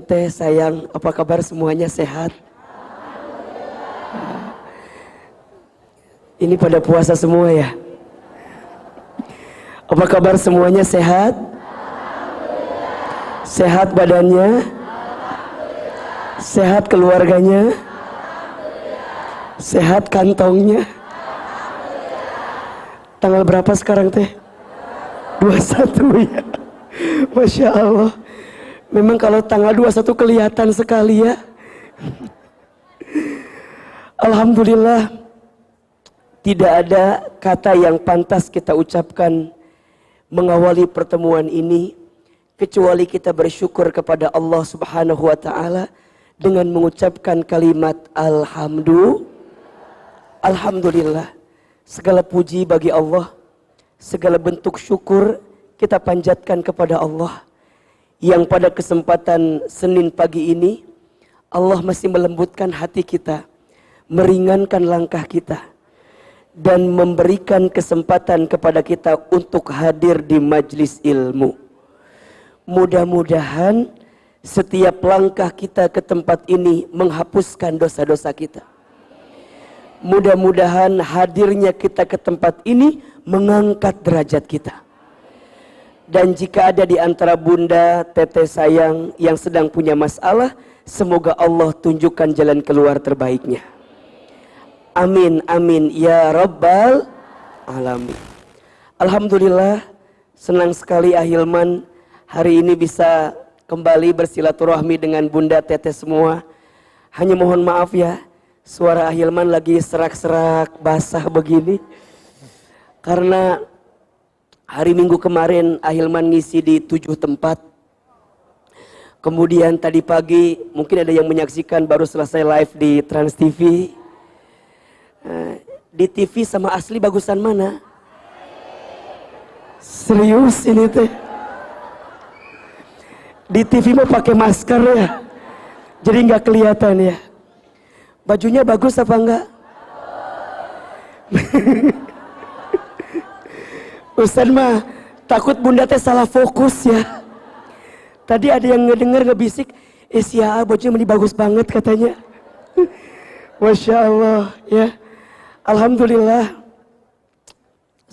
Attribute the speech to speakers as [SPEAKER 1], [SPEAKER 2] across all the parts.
[SPEAKER 1] teteh sayang, apa kabar semuanya sehat? Ini pada puasa semua ya? Apa kabar semuanya sehat? Sehat badannya? Sehat keluarganya? Sehat kantongnya? Tanggal berapa sekarang teh? 21 ya. Masya Allah. Memang kalau tanggal 21 kelihatan sekali ya. Alhamdulillah, tidak ada kata yang pantas kita ucapkan mengawali pertemuan ini kecuali kita bersyukur kepada Allah Subhanahu wa taala dengan mengucapkan kalimat Alhamdulillah. Segala puji bagi Allah, segala bentuk syukur kita panjatkan kepada Allah yang pada kesempatan Senin pagi ini Allah masih melembutkan hati kita, meringankan langkah kita, dan memberikan kesempatan kepada kita untuk hadir di majlis ilmu. Mudah-mudahan setiap langkah kita ke tempat ini menghapuskan dosa-dosa kita. Mudah-mudahan hadirnya kita ke tempat ini mengangkat derajat kita. Dan jika ada di antara bunda, teteh sayang yang sedang punya masalah, semoga Allah tunjukkan jalan keluar terbaiknya. Amin, amin, ya Rabbal Alamin. Alhamdulillah, senang sekali Ahilman hari ini bisa kembali bersilaturahmi dengan bunda, teteh semua. Hanya mohon maaf ya, suara Ahilman lagi serak-serak basah begini. Karena hari Minggu kemarin Ahilman ngisi di 7 tempat. Kemudian tadi pagi mungkin ada yang menyaksikan baru selesai live di Trans TV. Di TV sama asli bagusan mana? Serius ini teh. Di TV mau pakai masker ya. Jadi nggak kelihatan ya. Bajunya bagus apa enggak? Ustaz mah takut bunda teh salah fokus ya. Tadi ada yang ngedenger ngebisik, Sia bajunya meni bagus banget katanya. Masya Allah ya. Alhamdulillah.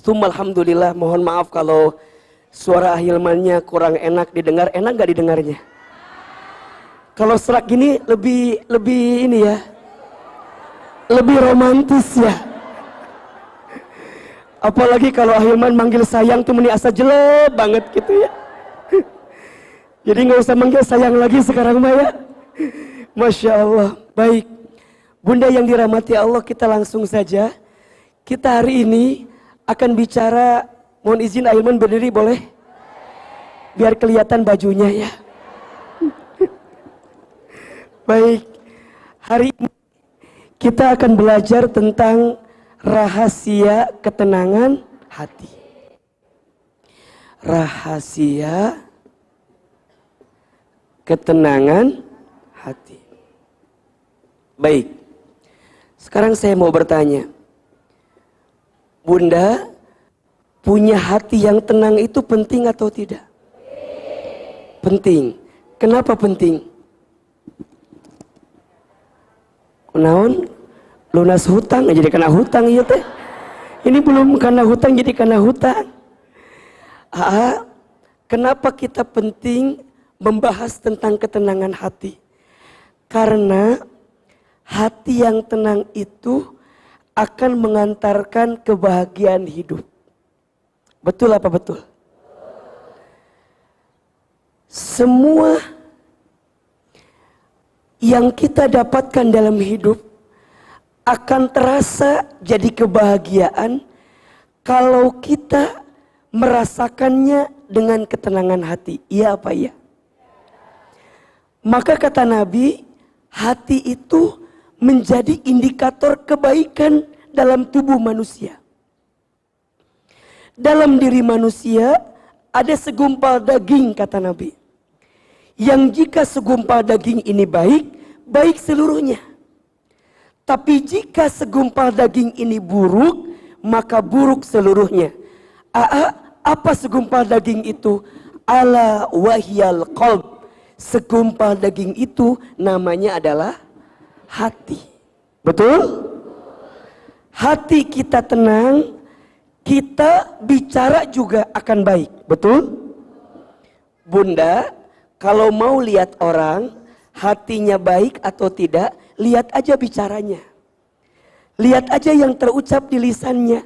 [SPEAKER 1] Alhamdulillah. Mohon maaf kalau suara Ahilmannya kurang enak didengar. Enak gak didengarnya? Kalau serak gini lebih ini ya. Lebih romantis ya. Apalagi kalau Ahilman manggil sayang tuh meni asa jelek banget gitu ya. Jadi gak usah manggil sayang lagi sekarang mah ya. Masya Allah. Baik, bunda yang dirahmati Allah, kita langsung saja. Kita hari ini akan bicara. Mohon izin Ahilman berdiri boleh? Biar kelihatan bajunya ya. Baik, hari ini kita akan belajar tentang rahasia ketenangan hati. Rahasia ketenangan hati. Baik, sekarang saya mau bertanya, bunda, punya hati yang tenang itu penting atau tidak? Penting. Kenapa penting? Naon? Lunas hutang jadi kena hutang ya teh. Ini belum kena hutang jadi kena hutang. Kenapa kita penting membahas tentang ketenangan hati? Karena hati yang tenang itu akan mengantarkan kebahagiaan hidup. Betul apa betul? Semua yang kita dapatkan dalam hidup akan terasa jadi kebahagiaan kalau kita merasakannya dengan ketenangan hati. Iya apa iya? Maka kata Nabi, hati itu menjadi indikator kebaikan dalam tubuh manusia. Dalam diri manusia ada segumpal daging kata Nabi. Yang jika segumpal daging ini baik, baik seluruhnya. Tapi jika segumpal daging ini buruk, maka buruk seluruhnya. Apa segumpal daging itu? Ala wahyal qalb. segumpal daging itu namanya adalah hati. Betul? Hati kita tenang, kita bicara juga akan baik. Betul? Bunda, kalau mau lihat orang hatinya baik atau tidak, lihat aja bicaranya. Lihat aja yang terucap di lisannya.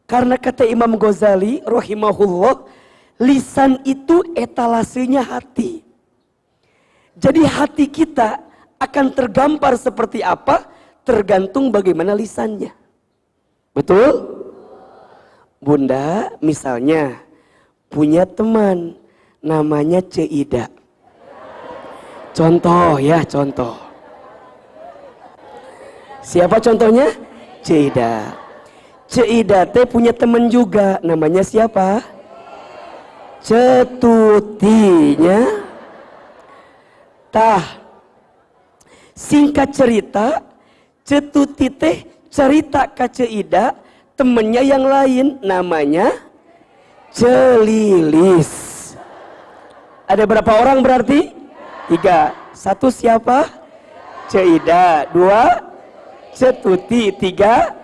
[SPEAKER 1] Karena kata Imam Ghazali rahimahullah, lisan itu etalasenya hati. Jadi hati kita akan tergambar seperti apa, tergantung bagaimana lisannya. Betul? Bunda misalnya punya teman namanya Ceida. Contoh ya, contoh. Siapa contohnya? Ceida. Ceida teh punya teman juga namanya siapa? Cetutinya. Tah. Singkat cerita, Cetuti teh cerita ke Ceida, temennya yang lain namanya Celilis. Ada berapa orang berarti? 3. 1 siapa? Ceida. 2 Cetuti. 3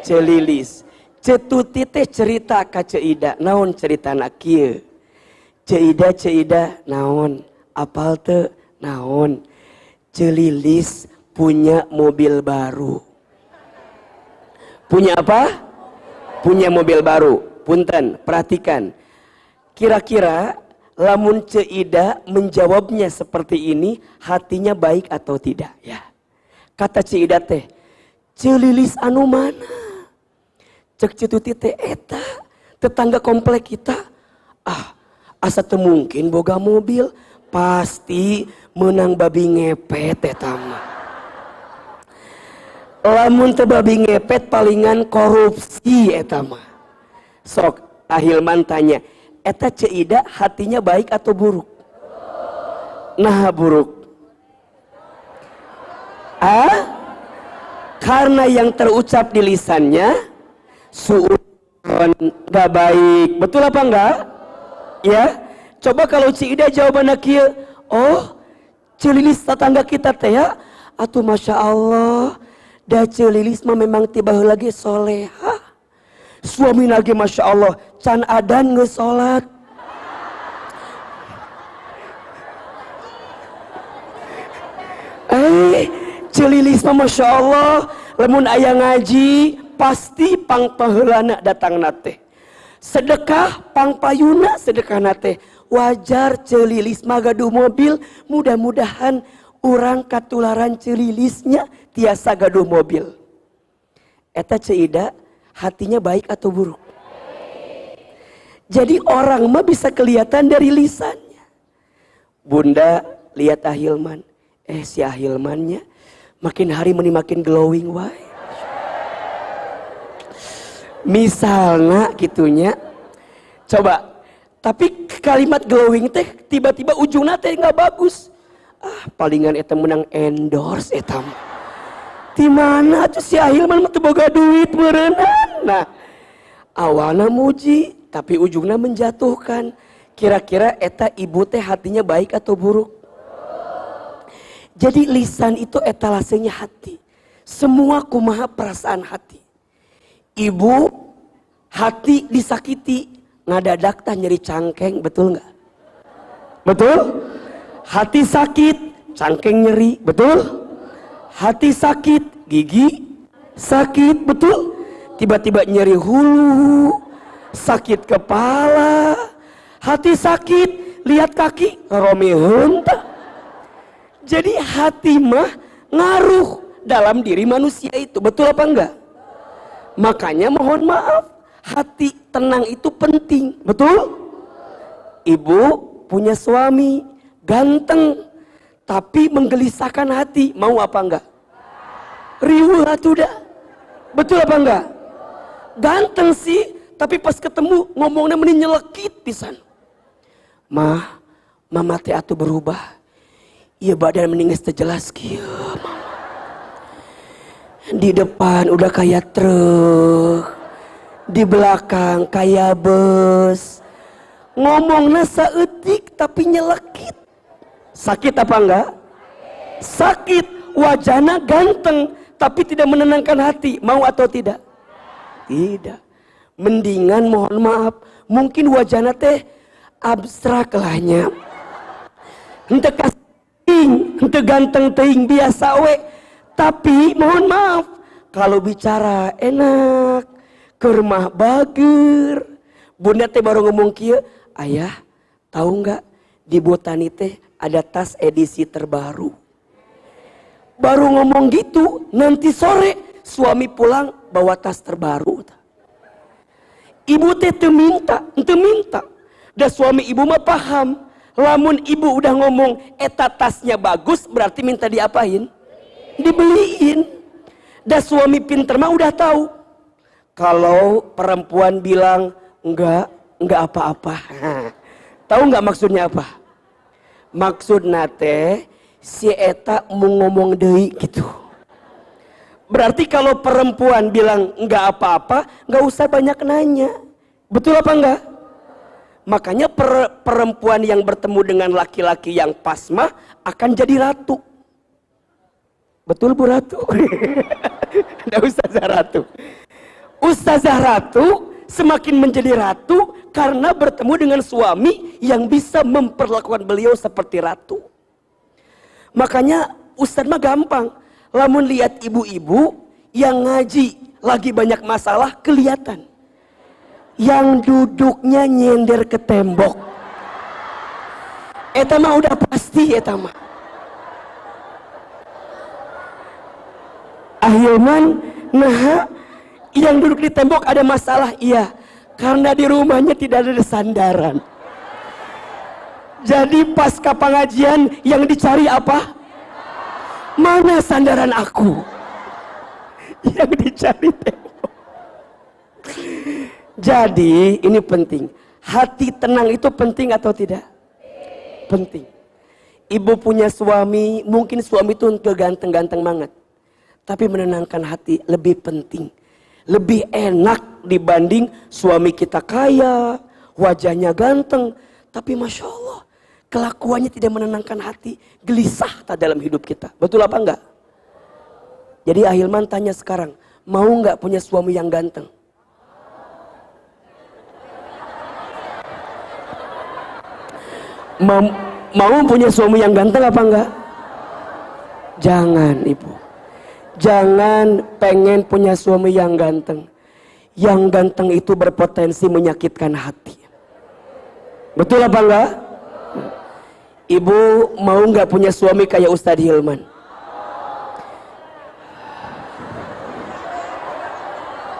[SPEAKER 1] Celilis. Cetuti teh cerita ke Ceida, naon cerita nak kieu? Ceida naon? Apal teu? Naon? Celilis punya mobil baru. Punya apa? Punya mobil baru. Punten, perhatikan. Kira-kira lamun Ceida menjawabnya seperti ini, hatinya baik atau tidak? Ya. Kata Ceida teh, Celilis anu mana? Cek Cetuti teh eta, tetangga komplek kita. Ah, asa teu mungkin boga mobil, pasti menang babi ngepet eta mah. Lamun teu babi ngepet palingan korupsi eta mah. Sok Ahilman tanya, eta Ceida hatinya baik atau buruk? Nah buruk. Karena yang terucap di lisannya suudon, gak baik. Betul apa enggak? Ya. Coba kalau Ceida jawabannya kieu, oh Celilis tetangga kita teh ya, atuh masya Allah. Da Celilis mah memang tiba lagi soleha. Suami lagi masya Allah can adan geus salat. Celilis mah masya Allah lamun aya ngaji pasti pang paheulana datang nate. Sedekah pang payuna sedekah nate. Wajar Celilis mah gaduh mobil, mudah-mudahan urang katularan Celilisnya tiasa gaduh mobil. Eta Ceida hatinya baik atau buruk? Jadi orang mah bisa kelihatan dari lisannya. Bunda lihat Ahilman, si Ahilmannya makin hari makin glowing wae. Misalnya gitunya. Coba, tapi kalimat glowing teh tiba-tiba ujungnya teh nggak bagus. Palingan eta menang endorse eta mah. Di mana tuh si Ahilman mah teu boga duit meureunana. Nah, awalna muji tapi ujungnya menjatuhkan. Kira-kira eta ibu teh hatinya baik atau buruk? Jadi lisan itu etalasenya hati. Semua kumaha perasaan hati. Ibu hati disakiti, ngadadak tah nyeri cangkeng, betul nggak? Betul? Hati sakit, cangkeng nyeri, betul? Hati sakit, gigi sakit, betul? Tiba-tiba nyeri hulu, sakit kepala, hati sakit, lihat kaki, romeheun tah. Jadi hati mah ngaruh dalam diri manusia itu, betul apa enggak? Makanya mohon maaf, hati tenang itu penting, betul? Ibu punya suami ganteng, tapi menggelisahkan hati, mau apa enggak? Riweuh atuh dah. Betul apa enggak? Ganteng sih, tapi pas ketemu ngomongnya mending nyelekit pisan. Mah, mama teh atuh berubah. Iya badan mending geus teu jelas kieu, mama. Di depan udah kayak truk, di belakang kayak bus. Ngomongnya saeutik tapi nyelekit. Sakit apa enggak? Sakit. Wajahnya ganteng tapi tidak menenangkan hati. Mau atau tidak? Tidak. Mendingan mohon maaf, mungkin wajahnya teh abstrak lahnya. Henteu kasing, henteu ganteng teuing biasa we. Tapi mohon maaf, kalau bicara enak, keur mah bager. Bunda teh baru ngomong kieu, "Ayah, tahu enggak di Botani teh ada tas edisi terbaru." Baru ngomong gitu, nanti sore suami pulang bawa tas terbaru. Ibu teh teu minta. Dan suami ibu mah paham. Lamun ibu udah ngomong eta tasnya bagus, berarti minta diapain? Dibeliin. Dan suami pinter mah udah tahu. Kalau perempuan bilang enggak apa-apa. Tahu enggak maksudnya apa? Maksudna teh si eta mau ngomong deui gitu. Berarti kalau perempuan bilang enggak apa-apa, enggak usah banyak nanya. Betul apa enggak? Makanya perempuan yang bertemu dengan laki-laki yang pasmah akan jadi ratu. Betul Bu Ratu? Ada Ustazah Ratu. Ustazah Ratu semakin menjadi ratu karena bertemu dengan suami yang bisa memperlakukan beliau seperti ratu. Makanya Ustaz mah gampang. Lamun lihat ibu-ibu yang ngaji lagi banyak masalah kelihatan. Yang duduknya nyender ke tembok. Eta mah udah pasti eta mah. Ahilman, nah yang duduk di tembok ada masalah, iya. Karena di rumahnya tidak ada sandaran. Jadi pasca pengajian yang dicari apa? Mana sandaran aku? Yang dicari tembok. Jadi ini penting. Hati tenang itu penting atau tidak? Penting. Ibu punya suami, mungkin suami itu ganteng-ganteng banget. Tapi menenangkan hati lebih penting. Lebih enak dibanding suami kita kaya, wajahnya ganteng. Tapi Masya Allah, kelakuannya tidak menenangkan hati. Gelisah tak dalam hidup kita. Betul apa enggak? Jadi Ahilman tanya sekarang, mau enggak punya suami yang ganteng? Mau punya suami yang ganteng apa enggak? Jangan ibu. Jangan pengen punya suami yang ganteng. Yang ganteng itu berpotensi menyakitkan hati. Betul apa enggak? Ibu mau enggak punya suami kayak Ustadz Hilman?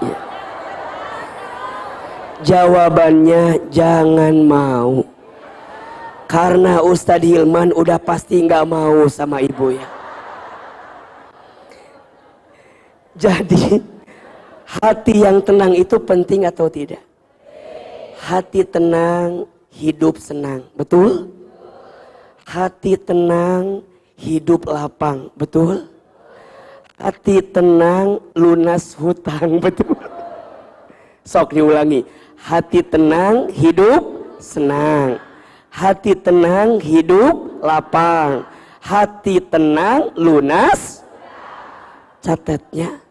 [SPEAKER 1] Ya. Jawabannya jangan mau. Karena Ustadz Hilman udah pasti nggak mau sama ibu ya. Jadi hati yang tenang itu penting atau tidak? Hati tenang, hidup senang, betul? Hati tenang, hidup lapang, betul? Hati tenang, lunas hutang, betul? Sok diulangi. Hati tenang, hidup senang. Hati tenang, hidup lapang. Hati tenang, lunas. Catatnya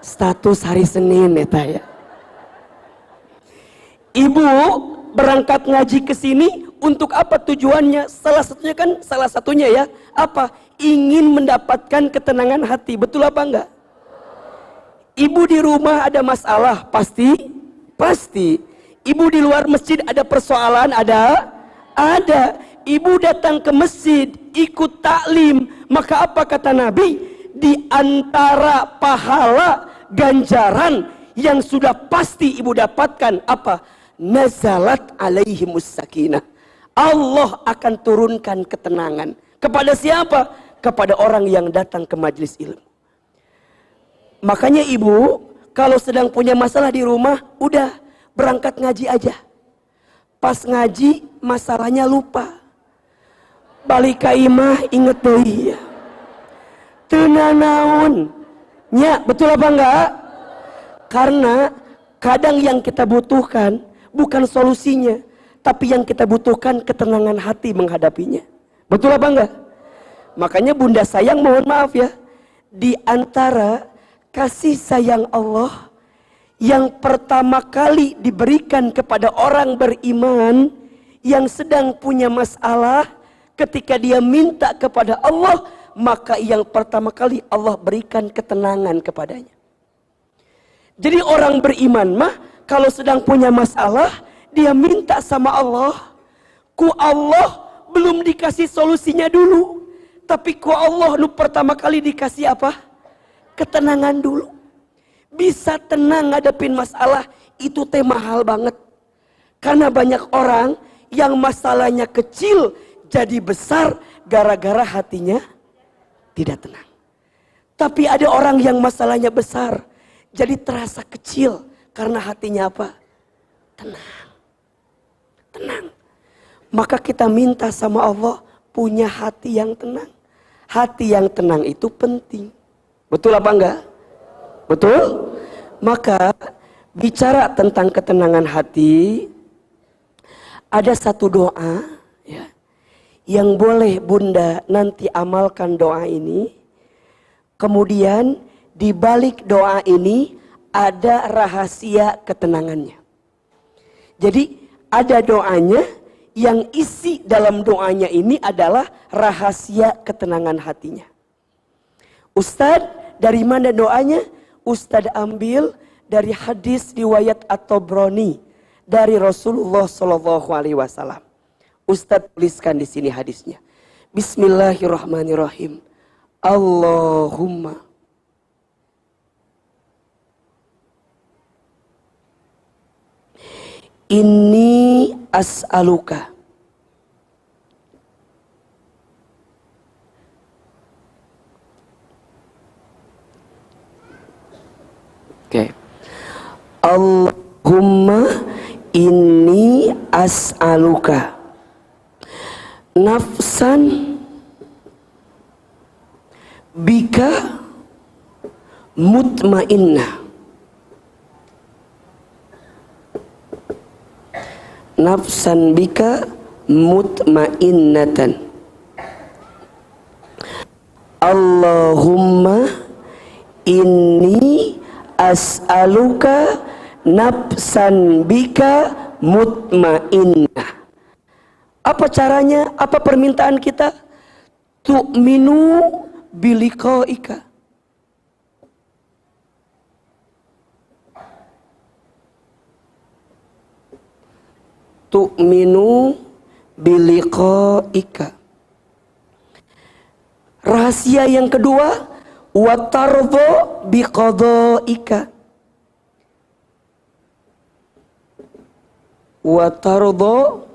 [SPEAKER 1] status hari Senin ya. Ibu berangkat ngaji ke sini untuk apa tujuannya? Salah satunya ya, apa? Ingin mendapatkan ketenangan hati. Betul apa enggak? Ibu di rumah ada masalah, pasti. Ibu di luar masjid ada persoalan, ada. Ibu datang ke masjid, ikut taklim, maka apa kata Nabi? Di antara pahala ganjaran yang sudah pasti ibu dapatkan apa? Nazalat alaihimus sakinah. Allah akan turunkan ketenangan. Kepada siapa? Kepada orang yang datang ke majelis ilmu. Makanya ibu kalau sedang punya masalah di rumah, udah berangkat ngaji aja. Pas ngaji masalahnya lupa. Balik ka imah inget deui ya. Tenanaun nya, betul apa enggak? Karena kadang yang kita butuhkan bukan solusinya, tapi yang kita butuhkan ketenangan hati menghadapinya. Betul apa enggak? Makanya bunda sayang mohon maaf ya, di antara kasih sayang Allah yang pertama kali diberikan kepada orang beriman yang sedang punya masalah, ketika dia minta kepada Allah, maka yang pertama kali Allah berikan ketenangan kepadanya. Jadi orang beriman mah kalau sedang punya masalah, dia minta sama Allah. Ku Allah belum dikasih solusinya dulu, tapi ku Allah nu pertama kali dikasih apa? Ketenangan dulu. Bisa tenang ngadepin masalah itu teh mahal banget. Karena banyak orang yang masalahnya kecil jadi besar gara-gara hatinya tidak tenang. Tapi ada orang yang masalahnya besar jadi terasa kecil karena hatinya apa? Tenang. Tenang. Maka kita minta sama Allah punya hati yang tenang. Hati yang tenang itu penting. Betul apa enggak? Betul? Maka bicara tentang ketenangan hati, ada satu doa ya, yang boleh bunda nanti amalkan doa ini. Kemudian di balik doa ini ada rahasia ketenangannya. Jadi ada doanya yang isi dalam doanya ini adalah rahasia ketenangan hatinya. Ustadz, dari mana doanya? Ustadz ambil dari hadis riwayat At-Tabrani dari Rasulullah Shallallahu Alaihi Wasallam. Ustadz tuliskan di sini hadisnya. Bismillahirrahmanirrahim. Allahumma inni as'aluka Allahumma inni as'aluka nafsan bika mutmainnah, nafsan bika mutmainnatan. Allahumma inni as'aluka nafsan bika mutmainnah. Apa caranya? Apa permintaan kita? Tu'minu biliqaika. Tu'minu biliqaika. Rahasia yang kedua, watardha biqadaika. Watardha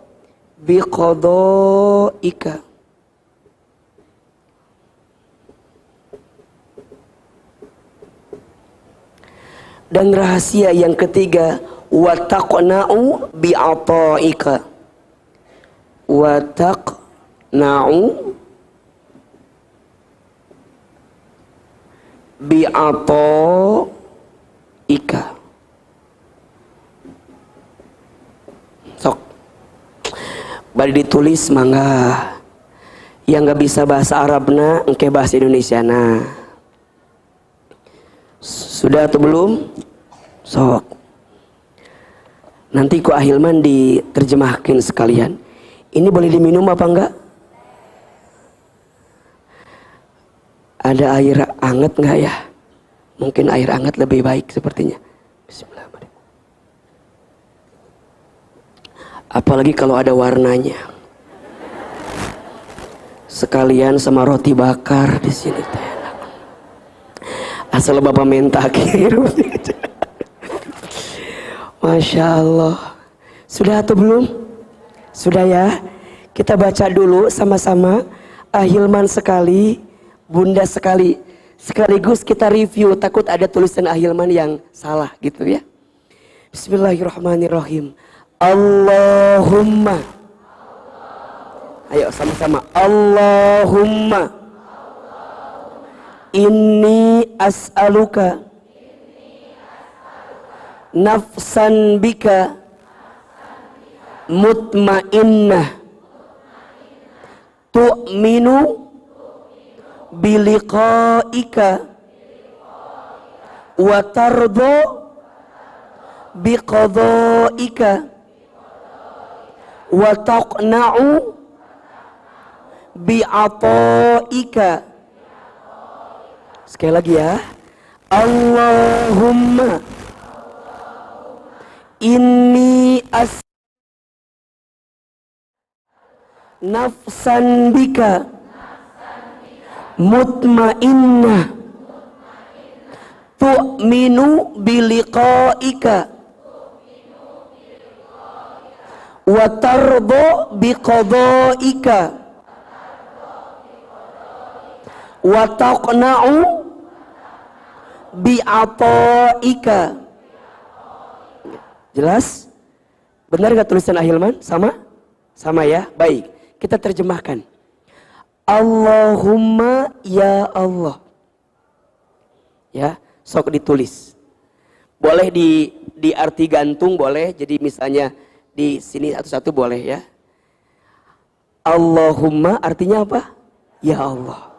[SPEAKER 1] biqadaika. Dan rahasia yang ketiga, wataqna'u bi'ata'ika. Wataqna'u bi'ata'ika. Sok bari ditulis mangga. Yang gak bisa bahasa Arabna engke bahasa Indonesiana. Sudah atau belum? Sok. Nanti ku Ahilman diterjemahkan sekalian. Ini boleh diminum apa enggak? Ada air hangat enggak ya? Mungkin air hangat lebih baik sepertinya. Bismillahirrahmanirrahim. Apalagi kalau ada warnanya. Sekalian sama roti bakar di sini teh. Asal Bapak minta kirim. Masya Allah. Sudah atau belum? Sudah ya. Kita baca dulu sama-sama. Ahilman sekali, bunda sekali. Sekaligus kita review. Takut ada tulisan Ahilman yang salah gitu ya. Bismillahirrahmanirrahim. Allahumma. Ayo sama-sama. Allahumma. Inni as'aluka nafsan bika mutmainnah tu'minu biliqaika wa tardo biqadaika wa taqna'u bi'ataika. Sekali lagi ya. Allahumma inni nafsan bika mutmainnah tu'minu biliqaika wa tardo biqadaika wa taqna'u bi'ataika. Jelas? Benar gak tulisan Ahilman? Sama? Sama ya? Baik, kita terjemahkan. Allahumma ya Allah. Ya, sok ditulis. Boleh di arti gantung boleh. Jadi misalnya di sini satu-satu boleh ya. Allahumma artinya apa? Ya Allah.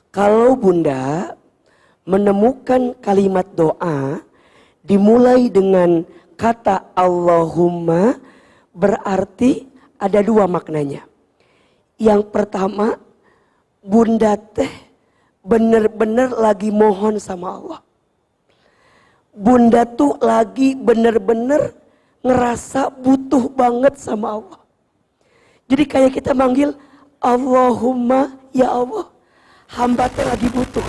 [SPEAKER 1] Kalau Bunda menemukan kalimat doa dimulai dengan kata Allahumma, berarti ada dua maknanya. Yang pertama, Bunda teh bener-bener lagi mohon sama Allah. Bunda tuh lagi bener-bener ngerasa butuh banget sama Allah. Jadi kayak kita manggil Allahumma ya Allah, hamba teh lagi butuh,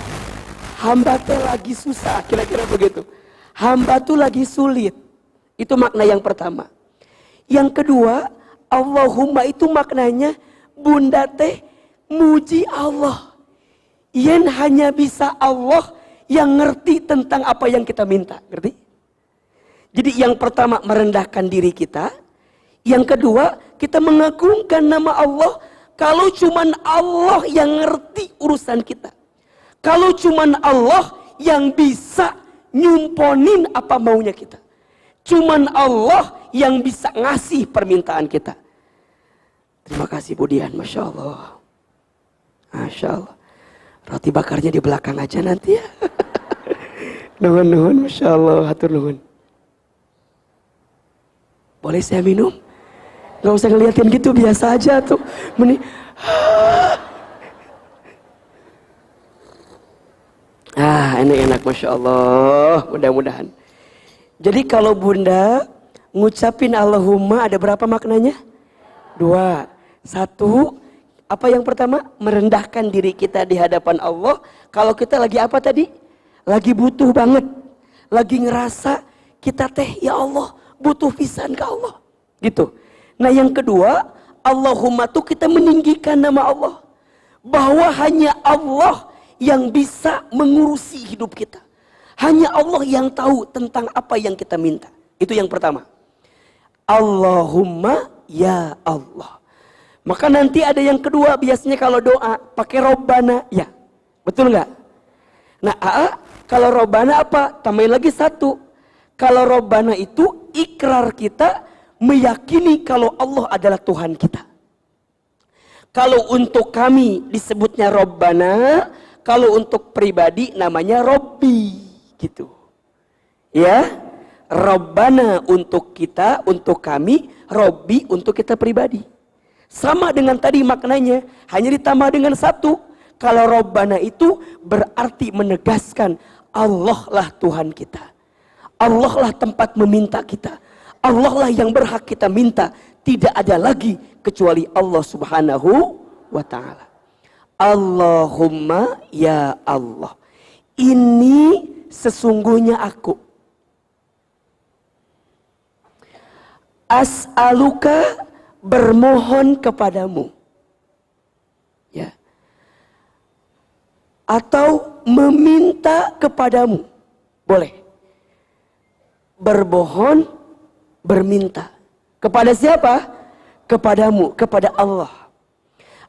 [SPEAKER 1] hamba teh lagi susah, kira-kira begitu. Hamba tuh lagi sulit. Itu makna yang pertama. Yang kedua, Allahumma itu maknanya Bunda teh muji Allah. Yang hanya bisa Allah yang ngerti tentang apa yang kita minta. Ngerti? Jadi yang pertama merendahkan diri kita. Yang kedua, kita mengagungkan nama Allah. Kalau cuman Allah yang ngerti urusan kita. Kalau cuman Allah yang bisa nyumponin apa maunya kita. Cuman Allah yang bisa ngasih permintaan kita. Terima kasih Budian, Masya Allah. Masya Allah. Roti bakarnya di belakang aja nanti ya. Nuhun, Masya Allah, hatur nuhun. Boleh saya minum? Gak usah ngeliatin gitu, biasa aja tuh. Enak-enak, Masya Allah. Mudah-mudahan. Jadi kalau Bunda ngucapin Allahumma ada berapa maknanya? Dua. Satu, apa yang pertama? Merendahkan diri kita di hadapan Allah. Kalau kita lagi apa tadi? Lagi butuh banget. Lagi ngerasa kita teh ya Allah butuh pisan ke Allah. Gitu. Nah yang kedua, Allahumma tuh kita meninggikan nama Allah. Bahwa hanya Allah yang bisa mengurusi hidup kita. Hanya Allah yang tahu tentang apa yang kita minta. Itu yang pertama. Allahumma ya Allah. Maka nanti ada yang kedua, biasanya kalau doa pakai Robbana, ya. Betul nggak? Nah, kalau Robbana apa? Tambahin lagi satu. Kalau Robbana itu ikrar kita meyakini kalau Allah adalah Tuhan kita. Kalau untuk kami disebutnya Robbana, kalau untuk pribadi namanya Robbi. Gitu. Ya, Rabbana untuk kita, untuk kami, Robbi untuk kita pribadi. Sama dengan tadi maknanya, hanya ditambah dengan satu. Kalau Rabbana itu berarti menegaskan Allah lah Tuhan kita. Allah lah tempat meminta kita. Allah lah yang berhak kita minta. Tidak ada lagi kecuali Allah Subhanahu wa ta'ala. Allahumma ya Allah. Ini sesungguhnya aku as'aluka bermohon kepadamu, ya, atau meminta kepadamu, boleh. Berbohon, berminta kepada siapa? Kepadamu, kepada Allah.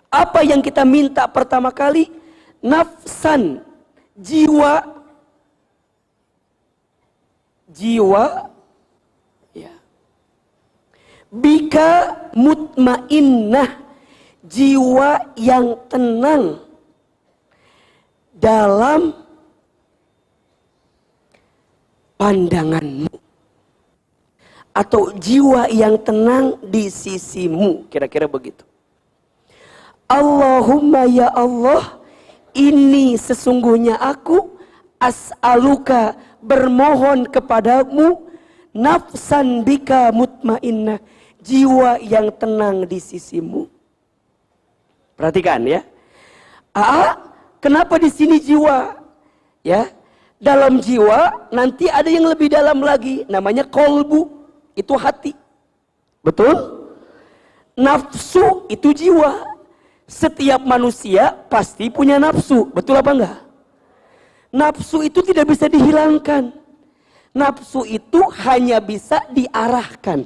[SPEAKER 1] Apa yang kita minta pertama kali? Nafsan, jiwa. Jiwa, ya. Bika mutmainnah, jiwa yang tenang dalam pandanganmu, atau jiwa yang tenang di sisimu, kira-kira begitu. Allahumma ya Allah, ini sesungguhnya aku as'aluka, bermohon kepadamu, nafsan bika mutmainnah, jiwa yang tenang di sisimu. Perhatikan ya. Kenapa di sini jiwa? Ya, dalam jiwa nanti ada yang lebih dalam lagi, namanya kolbu, itu hati. Betul? Nafsu itu jiwa. Setiap manusia pasti punya nafsu, betul apa enggak? Nafsu itu tidak bisa dihilangkan. Nafsu itu hanya bisa diarahkan.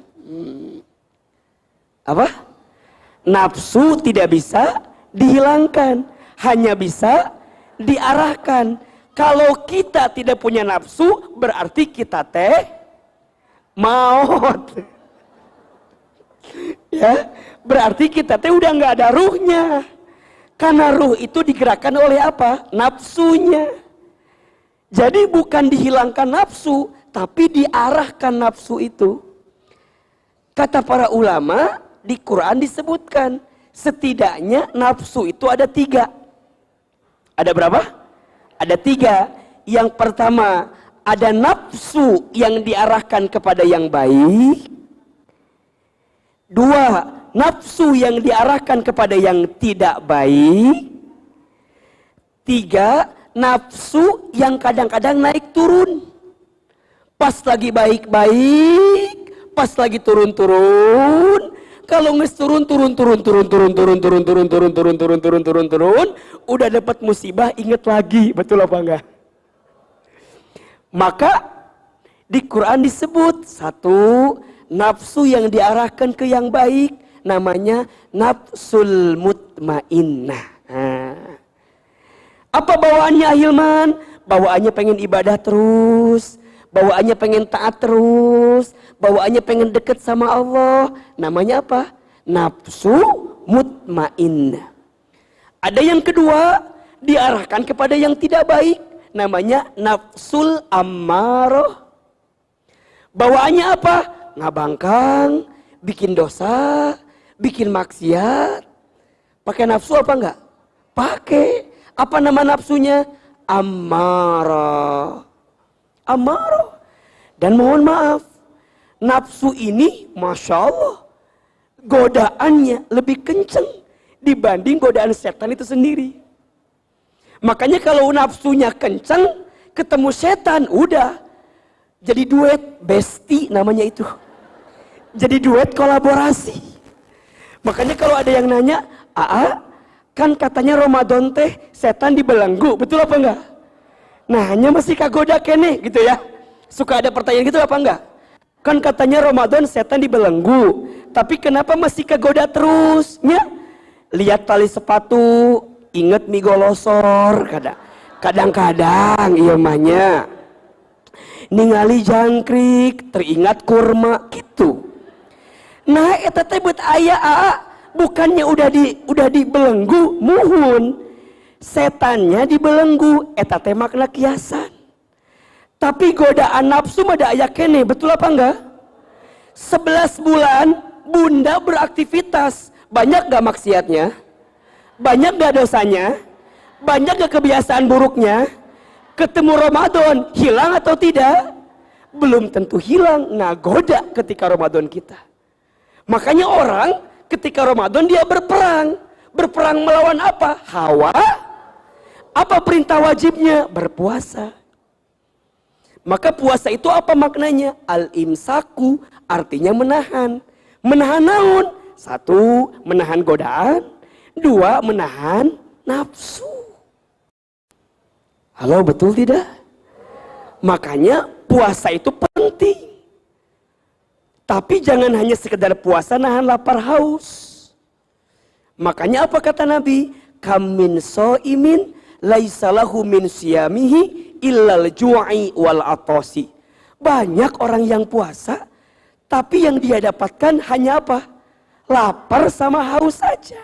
[SPEAKER 1] Apa? Nafsu tidak bisa dihilangkan, hanya bisa diarahkan. Kalau kita tidak punya nafsu, berarti kita maut. Ya, berarti kita udah nggak ada ruhnya. Karena ruh itu digerakkan oleh apa? Nafsunya. Jadi bukan dihilangkan nafsu, tapi diarahkan nafsu itu. Kata para ulama, di Quran disebutkan, setidaknya nafsu itu ada 3. Ada berapa? Ada 3. Yang pertama, ada nafsu yang diarahkan kepada yang baik. 2, nafsu yang diarahkan kepada yang tidak baik. 3, nafsu yang kadang-kadang naik turun. Pas lagi baik-baik, pas lagi turun-turun. Kalau nges turun, udah dapat musibah, inget lagi, betul apa enggak? Maka di Quran disebut 1, nafsu yang diarahkan ke yang baik, namanya nafsul mutmainnah. Apa bawaannya Hilman? Bawaannya pengen ibadah terus, bawaannya pengen taat terus, bawaannya pengen deket sama Allah. Namanya apa? Nafsu mutmainnah. Ada yang kedua, diarahkan kepada yang tidak baik, namanya nafsul ammarah. Bawaannya apa? Ngabangkang, bikin dosa, bikin maksiat. Pakai nafsu apa enggak? Pakai. Apa nama nafsunya? Ammarah. Ammarah. Dan mohon maaf, nafsu ini Masya Allah, godaannya lebih kenceng dibanding godaan setan itu sendiri. Makanya kalau nafsunya kenceng, ketemu setan, udah jadi duet, besti namanya itu. Jadi duet kolaborasi. Makanya kalau ada yang nanya, kan katanya Ramadan teh setan dibelenggu, betul apa enggak? Nah, hanya masih kagoda kene gitu ya. Suka ada pertanyaan gitu apa enggak? Kan katanya Ramadan setan dibelenggu, tapi kenapa masih kagoda terus? Ya? Lihat tali sepatu, inget mie golosor, kadang-kadang iya mahnya. Ningali jangkrik, teringat kurma gitu. Nah, eta teh beut aya bukannya udah dibelenggu, muhun. Setannya dibelenggu, eta teh makna kiasan. Tapi godaan nafsu mah da aya kene, betul apa enggak? 11 bulan bunda beraktivitas, banyak gak maksiatnya? Banyak gak dosanya? Banyak gak kebiasaan buruknya? Ketemu Ramadan, hilang atau tidak? Belum tentu hilang, ngagoda ketika Ramadan kita. Makanya orang ketika Ramadan dia berperang. Berperang melawan apa? Hawa. Apa perintah wajibnya? Berpuasa. Maka puasa itu apa maknanya? Al-imsaku, artinya menahan. Menahan naun? 1, menahan godaan. 2, menahan nafsu. Halo, betul tidak? Makanya puasa itu penting. Tapi jangan hanya sekedar puasa nahan lapar haus. Makanya apa kata Nabi? Kam min shaimin laisa lahu min siyamihi illal ju'i wal atasi. Banyak orang yang puasa, tapi yang dia dapatkan hanya apa? Lapar sama haus saja.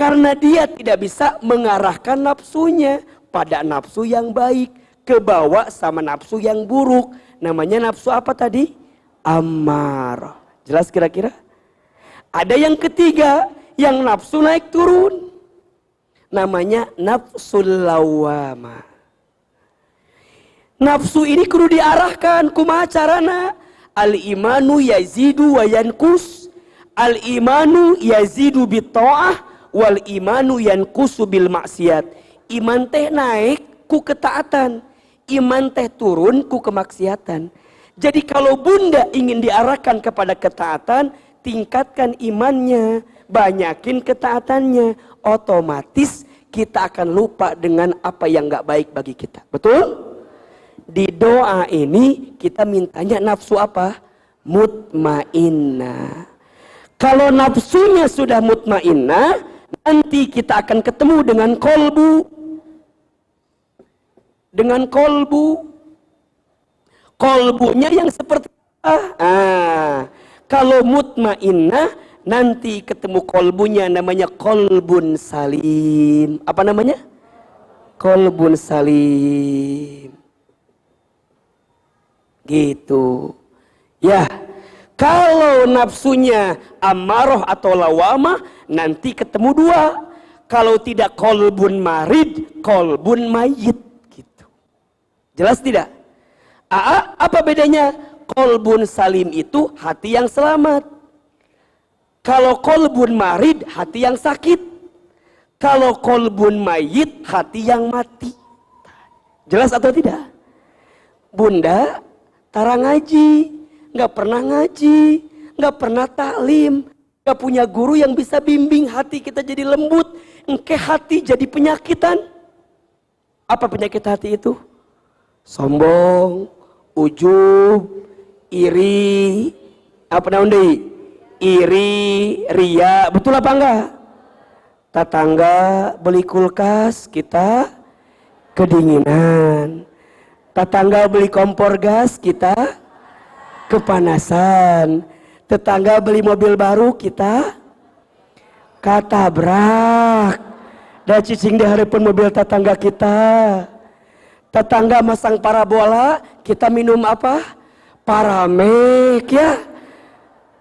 [SPEAKER 1] Karena dia tidak bisa mengarahkan nafsunya pada nafsu yang baik, kebawa sama nafsu yang buruk. Namanya nafsu apa tadi? Ammarah. Jelas kira-kira? Ada yang ketiga, yang nafsu naik turun. Namanya nafsul lawwamah. Nafsu ini kudu diarahkan, kumaha carana? Al-imanu yazidu wa yankus. Al-imanu yazidu bitta'ah wal imanu yankusu bil maksiat. Iman teh naik ku ketaatan, iman teh turun ku kemaksiatan. Jadi kalau bunda ingin diarahkan kepada ketaatan, tingkatkan imannya, banyakin ketaatannya, otomatis kita akan lupa dengan apa yang gak baik bagi kita. Betul? Di doa ini kita mintanya nafsu apa? Mutmainnah. Kalau nafsunya sudah mutmainnah, nanti kita akan ketemu dengan kolbu. Dengan kolbu. Kolbunya yang seperti apa? Kalau mutmainnah, nanti ketemu kolbunya namanya kolbun salim. Apa namanya? Kolbun salim. Gitu. Ya, kalau nafsunya amarah atau lawamah, nanti ketemu dua. Kalau tidak kolbun marid, kolbun mayit. Gitu. Jelas tidak? Apa bedanya? Kolbun salim itu hati yang selamat. Kalau kolbun marid, hati yang sakit. Kalau kolbun mayit, hati yang mati. Jelas atau tidak? Bunda tara ngaji, nggak pernah ngaji, nggak pernah taklim, nggak punya guru yang bisa bimbing hati kita jadi lembut, engke hati jadi penyakitan. Apa penyakit hati itu? Sombong, ujub, iri, apa namanya? Iri, ria, betul apa enggak? Tetangga beli kulkas, kita kedinginan. Tetangga beli kompor gas, kita kepanasan. Tetangga beli mobil baru, kita katabrak. Dan cicing di harapan mobil tetangga kita. Tetangga masang parabola, kita minum apa? Paramek ya.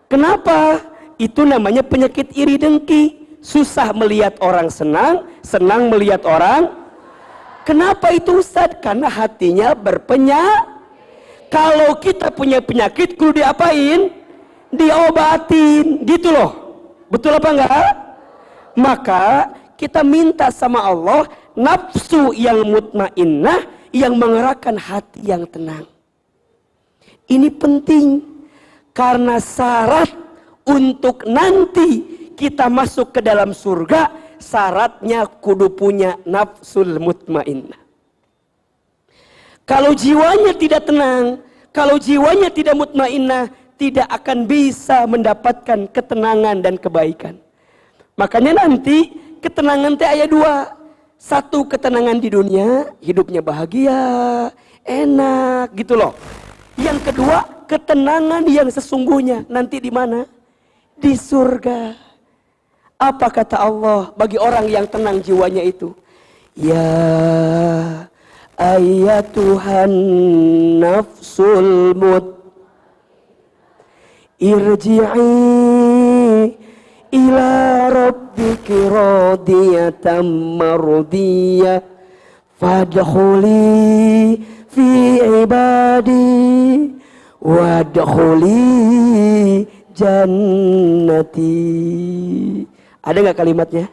[SPEAKER 1] Kenapa? Itu namanya penyakit iri dengki. Susah melihat orang senang, senang melihat orang. Kenapa itu Ustaz? Karena hatinya berpenyakit. Kalau kita punya penyakit, kudu diapain? Diobatin, gitu loh. Betul apa enggak? Maka kita minta sama Allah nafsu yang mutmainnah, yang mengerahkan hati yang tenang. Ini penting karena syarat untuk nanti kita masuk ke dalam surga, syaratnya kudu punya nafsul mutmainnah. Kalau jiwanya tidak tenang, kalau jiwanya tidak mutmainnah, tidak akan bisa mendapatkan ketenangan dan kebaikan. Makanya nanti ketenangan teh aya dua. Satu, ketenangan di dunia, hidupnya bahagia, enak gitu loh. Yang kedua, ketenangan yang sesungguhnya nanti di mana? Di surga. Apa kata Allah bagi orang yang tenang jiwanya itu? Ya ayyatuhan nafsul irji'i ila rabbiki radiyatan mardiyah fadkhuli fi ibadi wadkhuli jannati. Ada nggak kalimatnya?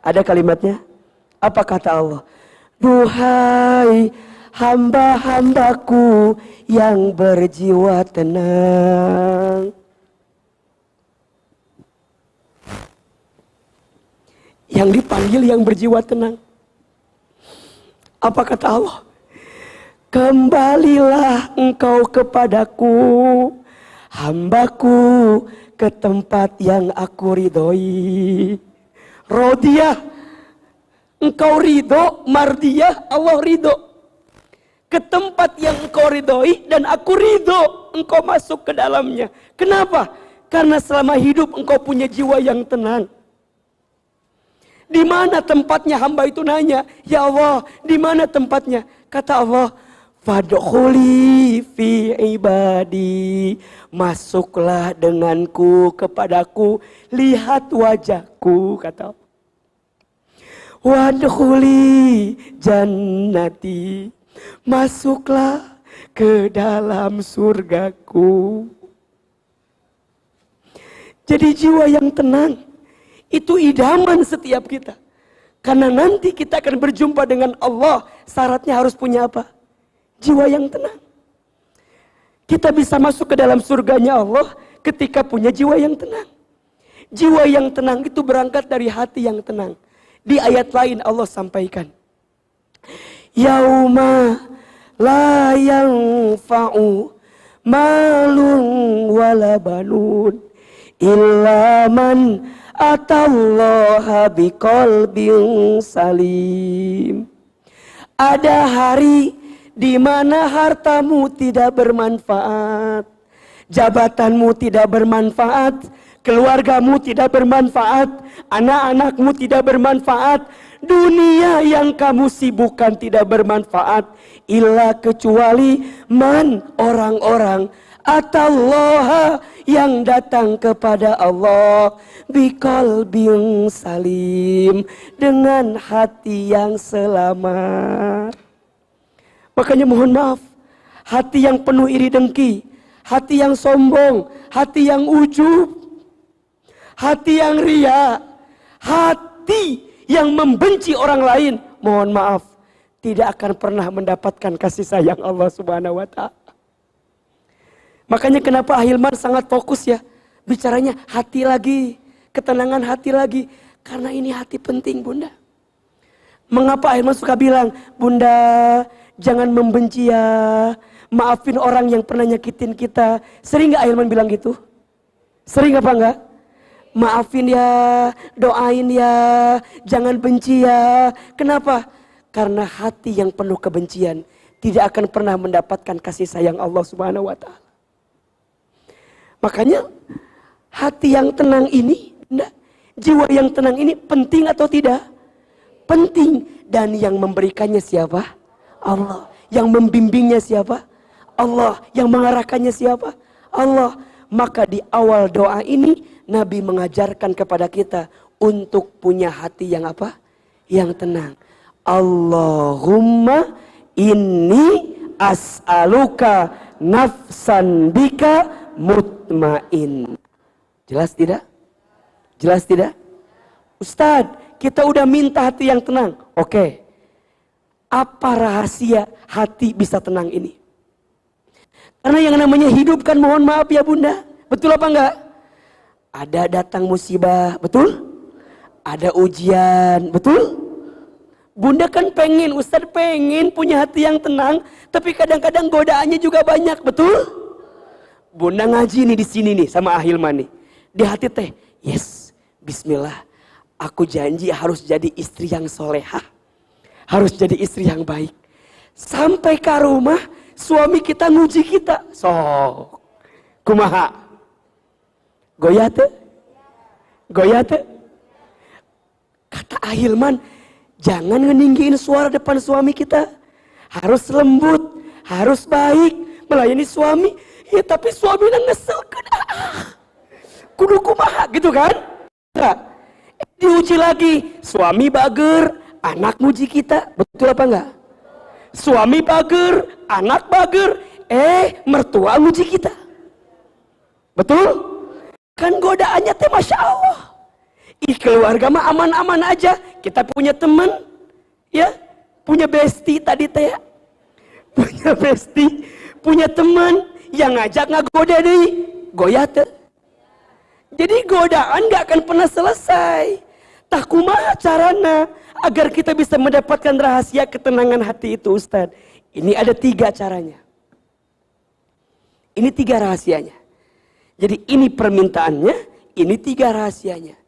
[SPEAKER 1] Ada kalimatnya? Apa kata Allah? Duhai hamba-hambaku yang berjiwa tenang, yang dipanggil yang berjiwa tenang. Apa kata Allah? Kembalilah engkau kepadaku, hambaku, ke tempat yang aku ridhoi. Rodiyah, engkau ridho, mardiyah, Allah ridho. Ke tempat yang engkau ridhoi dan aku ridho engkau masuk ke dalamnya. Kenapa? Karena selama hidup engkau punya jiwa yang tenang. Di mana tempatnya? Hamba itu nanya, ya Allah, di mana tempatnya? Kata Allah, fadkhuli fi ibadi, masuklah denganku kepadaku, lihat wajahku, kata Allah. Wadkhuli jannati, masuklah ke dalam surgaku. Jadi jiwa yang tenang itu idaman setiap kita. Karena nanti kita akan berjumpa dengan Allah. Syaratnya harus punya apa? Jiwa yang tenang. Kita bisa masuk ke dalam surganya Allah ketika punya jiwa yang tenang. Jiwa yang tenang itu berangkat dari hati yang tenang. Di ayat lain Allah sampaikan, yauma la yanfa'u malun wala banun illa man atallaha biqalbin salim. Ada hari di mana hartamu tidak bermanfaat, jabatanmu tidak bermanfaat, keluargamu tidak bermanfaat, anak-anakmu tidak bermanfaat, dunia yang kamu sibukkan tidak bermanfaat, illa kecuali man, orang-orang atallaha, yang datang kepada Allah biqalbin salim, dengan hati yang selamat. Makanya mohon maaf, hati yang penuh iri dengki, hati yang sombong, hati yang ujub, hati yang ria, hati yang membenci orang lain, mohon maaf, tidak akan pernah mendapatkan kasih sayang Allah Subhanahu wa ta'ala. Makanya kenapa Ahilman sangat fokus ya, bicaranya hati lagi, ketenangan hati lagi, karena ini hati penting Bunda. Mengapa Ahilman suka bilang, Bunda jangan membenci ya, maafin orang yang pernah nyakitin kita. Sering gak Ahilman bilang gitu? Sering apa enggak? Maafin ya, doain ya, jangan benci ya. Kenapa? Karena hati yang penuh kebencian tidak akan pernah mendapatkan kasih sayang Allah Subhanahu wa ta'ala. Makanya hati yang tenang ini, jiwa yang tenang ini penting atau tidak? Penting. Dan yang memberikannya siapa? Allah. Yang membimbingnya siapa? Allah. Yang mengarahkannya siapa? Allah. Maka di awal doa ini Nabi mengajarkan kepada kita untuk punya hati yang apa? Yang tenang. Allahumma inni as'aluka nafsan bika mutmain. Jelas tidak? Jelas tidak? Ustadz, kita udah minta hati yang tenang. Oke. Apa rahasia hati bisa tenang ini? Karena yang namanya hidup kan, mohon maaf ya Bunda. Betul apa enggak? Ada datang musibah, betul? Ada ujian, betul? Bunda kan pengen, Ustadz pengen punya hati yang tenang, tapi kadang-kadang godaannya juga banyak, betul? Bunda ngaji nih di sini nih sama Ahilman nih. Di hati teh, yes, bismillah. Aku janji harus jadi istri yang solehah. Harus jadi istri yang baik. Sampai ke rumah, suami kita nguji kita. Sok, kumaha? Goyah teh? Goyah teh? Kata Ahilman, jangan ngeninggiin suara depan suami kita. Harus lembut, harus baik, melayani suami. Ya tapi suaminya ngeselkan. Kudu kumaha gitu kan? Enggak. Diuji lagi, suami bager, anak muji kita. Betul apa enggak? Suami bager, anak bager, mertua muji kita. Betul? Kan godaannya teh Masya Allah. Keluarga mah aman-aman aja. Kita punya teman, ya, punya bestie tadi teh, punya bestie, punya teman yang ngajak ngagoda deh, goyah teh. Jadi godaan gak akan pernah selesai. Tak kumaha carana agar kita bisa mendapatkan rahasia ketenangan hati itu Ustadz. Ini ada 3 caranya. Ini 3 rahasianya. Jadi ini permintaannya, ini 3 rahasianya.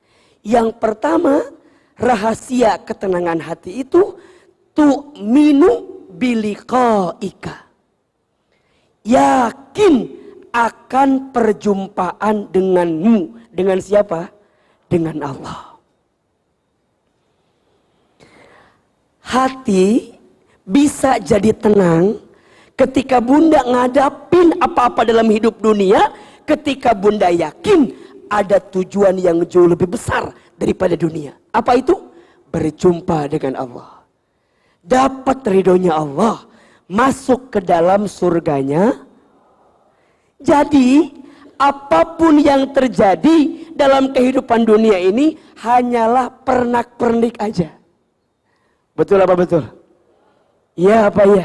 [SPEAKER 1] Yang pertama, rahasia ketenangan hati itu tu'minu biliqaika. Yakin akan perjumpaan denganmu. Dengan siapa? Dengan Allah. hati bisa jadi tenang ketika bunda ngadapin apa-apa dalam hidup dunia, ketika bunda yakin ada tujuan yang jauh lebih besar daripada dunia. Apa itu? Berjumpa dengan Allah, dapat ridhonya Allah, masuk ke dalam surganya. Jadi apapun yang terjadi dalam kehidupan dunia ini hanyalah pernak-pernik aja. Betul apa betul? Ya apa ya?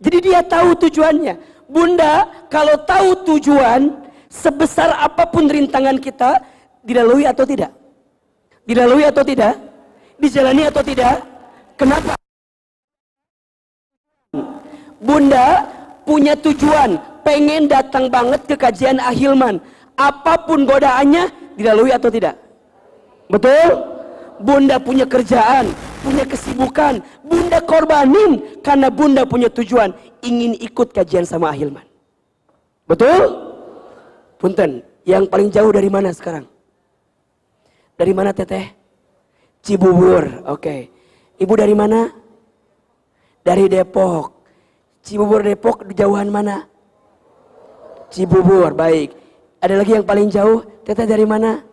[SPEAKER 1] Jadi dia tahu tujuannya. Bunda kalau tahu tujuan, sebesar apapun rintangan kita, dilalui atau tidak? Dilalui atau tidak? Dijalani atau tidak? Kenapa? Bunda punya tujuan, pengen datang banget ke kajian Ahilman. Apapun godaannya, dilalui atau tidak? Betul? Bunda punya kerjaan, punya kesibukan, bunda korbanin karena bunda punya tujuan, ingin ikut kajian sama Ahilman. Betul? Punten, yang paling jauh dari mana sekarang? Dari mana teteh? Cibubur, oke. Ibu dari mana? Dari Depok. Cibubur Depok, jauhan mana? Cibubur, baik. Ada lagi yang paling jauh? Teteh dari mana?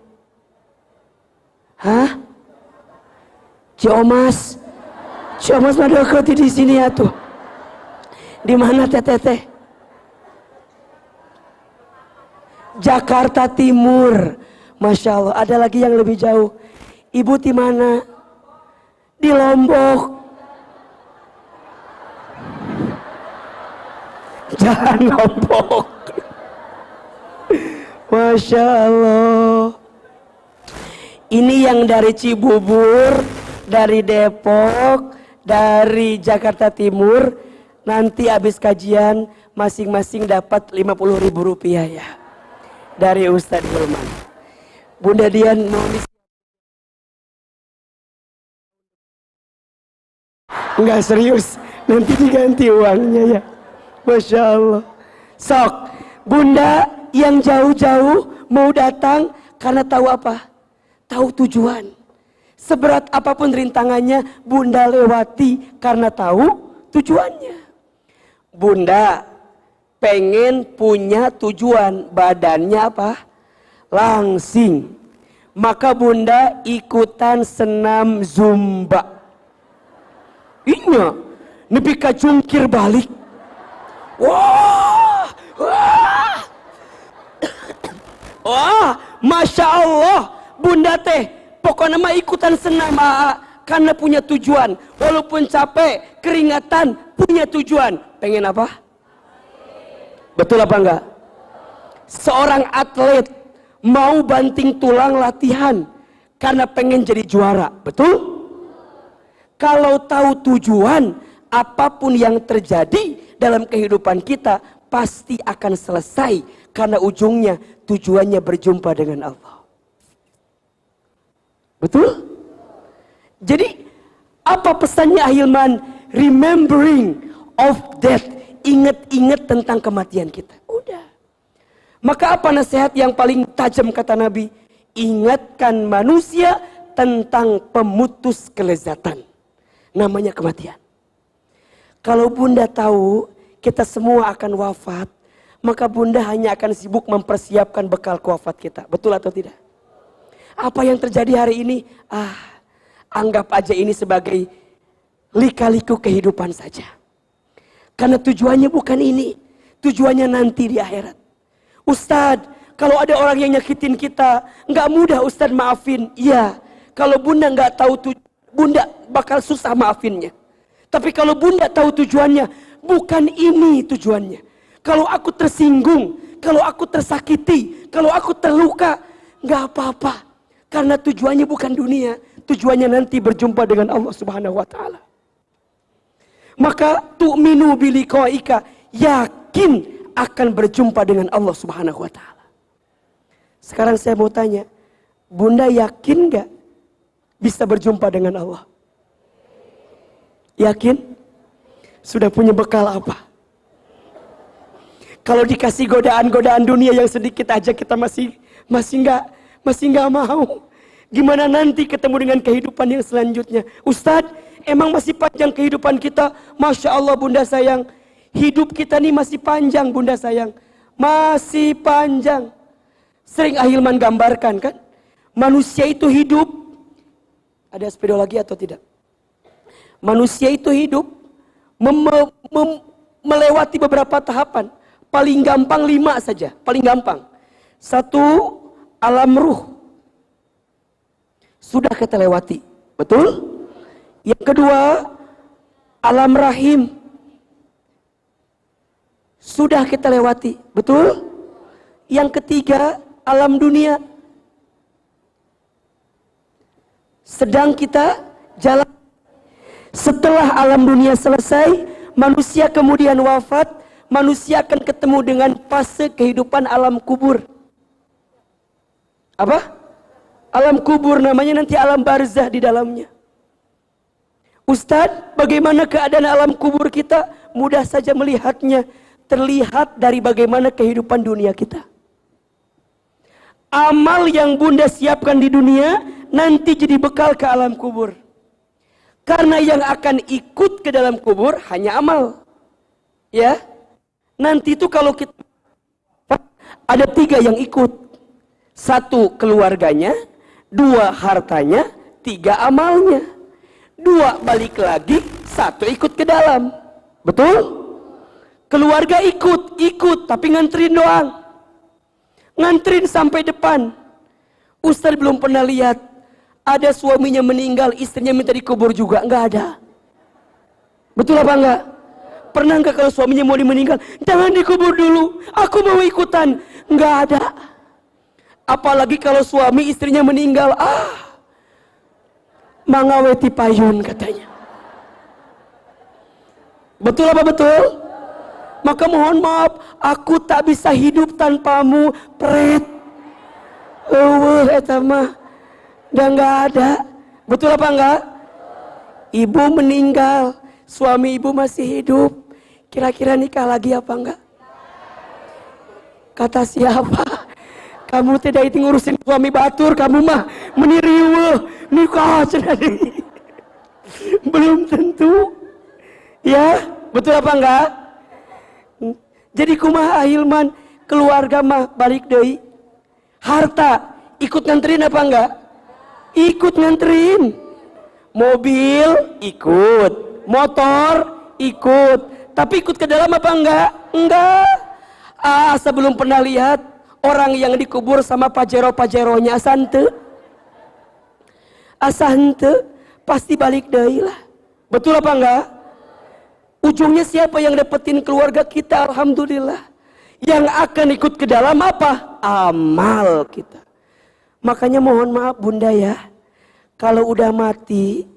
[SPEAKER 1] Hah? Ciomas. Ciomas mah deket di sini ya tuh. Di mana teteh? Jakarta Timur. Masya Allah. Ada lagi yang lebih jauh. Ibu di mana? Di Lombok. Jangan Lombok. Masya Allah. Ini yang dari Cibubur, dari Depok, dari Jakarta Timur. Nanti habis kajian masing-masing dapat Rp50.000 ya. Dari Ustadz Hilman. Bunda Dian mau enggak serius, nanti diganti uangnya ya. Masya Allah. Sok, bunda yang jauh-jauh mau datang karena tahu apa? Tahu tujuan. Seberat apapun rintangannya, bunda lewati karena tahu tujuannya. Bunda pengen punya tujuan, badannya apa? Langsing. Maka bunda ikutan senam zumba. Inya, nepi ka jungkir balik. Wah, wah, wah, masya Allah, bunda teh, pokoknya mah ikutan senam karena punya tujuan. Walaupun capek, keringatan, punya tujuan. Pengen apa? Betul apa enggak? Seorang atlet mau banting tulang latihan karena pengen jadi juara, betul? Kalau tahu tujuan, apapun yang terjadi dalam kehidupan kita pasti akan selesai karena ujungnya tujuannya berjumpa dengan Allah. Betul? Jadi apa pesannya Ahilman? Remembering of death, ingat-ingat tentang kematian kita. Udah. Maka apa nasihat yang paling tajam kata Nabi? Ingatkan manusia tentang pemutus kelezatan. Namanya kematian. Kalau bunda tahu kita semua akan wafat, maka bunda hanya akan sibuk mempersiapkan bekal wafat kita. Betul atau tidak? Apa yang terjadi hari ini? Anggap aja ini sebagai lika-liku kehidupan saja. Karena tujuannya bukan ini. Tujuannya nanti di akhirat. Ustadz, kalau ada orang yang nyakitin kita, nggak mudah Ustadz maafin. Iya, kalau bunda nggak tahu bunda bakal susah maafinnya. Tapi kalau bunda tahu tujuannya, bukan ini tujuannya. Kalau aku tersinggung, kalau aku tersakiti, kalau aku terluka, nggak apa-apa. Karena tujuannya bukan dunia, tujuannya nanti berjumpa dengan Allah Subhanahu wa taala. Maka tu'minu biliqaika, yakin akan berjumpa dengan Allah Subhanahu wa taala. Sekarang saya mau tanya, bunda yakin nggak bisa berjumpa dengan Allah? Yakin? Sudah punya bekal apa? Kalau dikasih godaan-godaan dunia yang sedikit aja kita masih nggak mau. Gimana nanti ketemu dengan kehidupan yang selanjutnya? Ustadz, Emang masih panjang kehidupan kita? Masya Allah bunda sayang. Hidup kita nih masih panjang bunda sayang. Masih panjang. Sering Ahilman gambarkan kan? Manusia itu hidup. Ada spidol lagi atau tidak? Manusia itu hidup melewati beberapa tahapan. Paling gampang 5 saja. Paling gampang. 1, alam ruh. Sudah kita lewati. Betul? Yang kedua, alam rahim. Sudah kita lewati. Betul? Yang ketiga, alam dunia. Sedang kita jalan. Setelah alam dunia selesai, manusia kemudian wafat, manusia akan ketemu dengan fase kehidupan alam kubur. Apa? Alam kubur namanya nanti alam barzah di dalamnya. Ustadz, bagaimana keadaan alam kubur kita? Mudah saja melihatnya. Terlihat dari bagaimana kehidupan dunia kita. Amal yang bunda siapkan di dunia, nanti jadi bekal ke alam kubur. Karena yang akan ikut ke dalam kubur hanya amal. Ya, nanti itu kalau kita ada 3 yang ikut. 1 keluarganya, 2 hartanya, 3 amalnya. 2 balik lagi, 1 ikut ke dalam. Betul? Keluarga ikut, tapi nganterin doang. Nganterin sampai depan. Ustaz belum pernah lihat ada suaminya meninggal, istrinya minta dikubur juga. Enggak ada. Betul apa enggak? Pernah enggak kalau suaminya mau meninggal, jangan dikubur dulu, aku mau ikutan? Enggak ada. Apalagi kalau suami istrinya meninggal, mangaweti payun katanya. Betul apa betul? Maka mohon maaf, aku tak bisa hidup tanpamu, pret. Eta mah udah nggak ada. Betul apa enggak? Ibu meninggal, suami ibu masih hidup. Kira-kira nikah lagi apa enggak? Kata siapa? Kamu tidak itu ngurusin suami batur, kamu mah meniriweuh nikah cenah. Belum tentu. Ya, betul apa enggak? Jadi kumaha Ahilman, keluarga mah balik deui. Harta ikut nganterin apa enggak? Ikut nganterin. Mobil ikut, motor ikut, tapi ikut ke dalam apa enggak? Enggak. Sebelum pernah lihat orang yang dikubur sama pajero-pajeronya asa henteu, pasti balik deui lah. Betul apa enggak? Ujungnya siapa yang dapetin keluarga kita? Alhamdulillah. Yang akan ikut ke dalam apa? Amal kita. Makanya mohon maaf bunda ya, kalau udah mati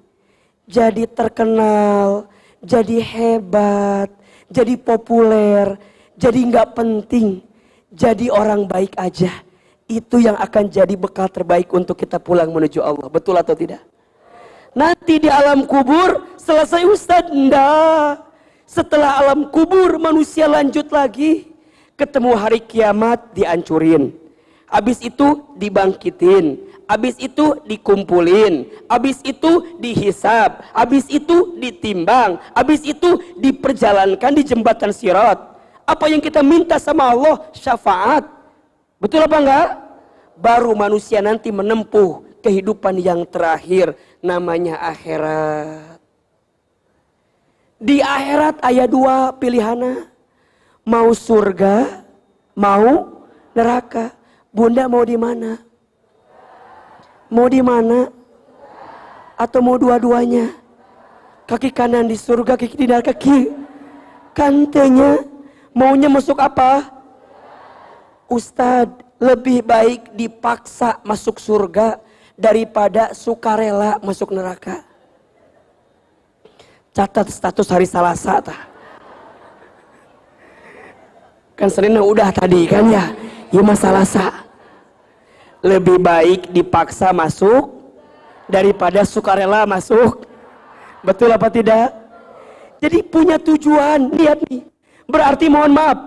[SPEAKER 1] jadi terkenal, jadi hebat, jadi populer, jadi nggak penting, jadi orang baik aja. Itu yang akan jadi bekal terbaik untuk kita pulang menuju Allah. Betul atau tidak? Nanti di alam kubur selesai Ustadz? Enggak. Setelah alam kubur manusia lanjut lagi. Ketemu hari kiamat dihancurin. Habis itu dibangkitin. Habis itu dikumpulin. Habis itu dihisab. Habis itu ditimbang. Habis itu diperjalankan di jembatan Sirat. Apa yang kita minta sama Allah? Syafaat. Betul apa enggak? Baru manusia nanti menempuh kehidupan yang terakhir. Namanya akhirat. Di akhirat ayat 2 pilihannya. Mau surga, mau neraka. Bunda mau di mana? Mau di mana? Atau mau dua-duanya? Kaki kanan di surga, kaki di neraka. Kantenya maunya masuk apa? Ustadz, lebih baik dipaksa masuk surga daripada sukarela masuk neraka. Catat status hari Selasa tah. Kan Senin udah tadi kan ya. Ya masalah lebih baik dipaksa masuk daripada sukarela masuk. Betul apa tidak? Jadi punya tujuan. Lihat nih. Berarti mohon maaf.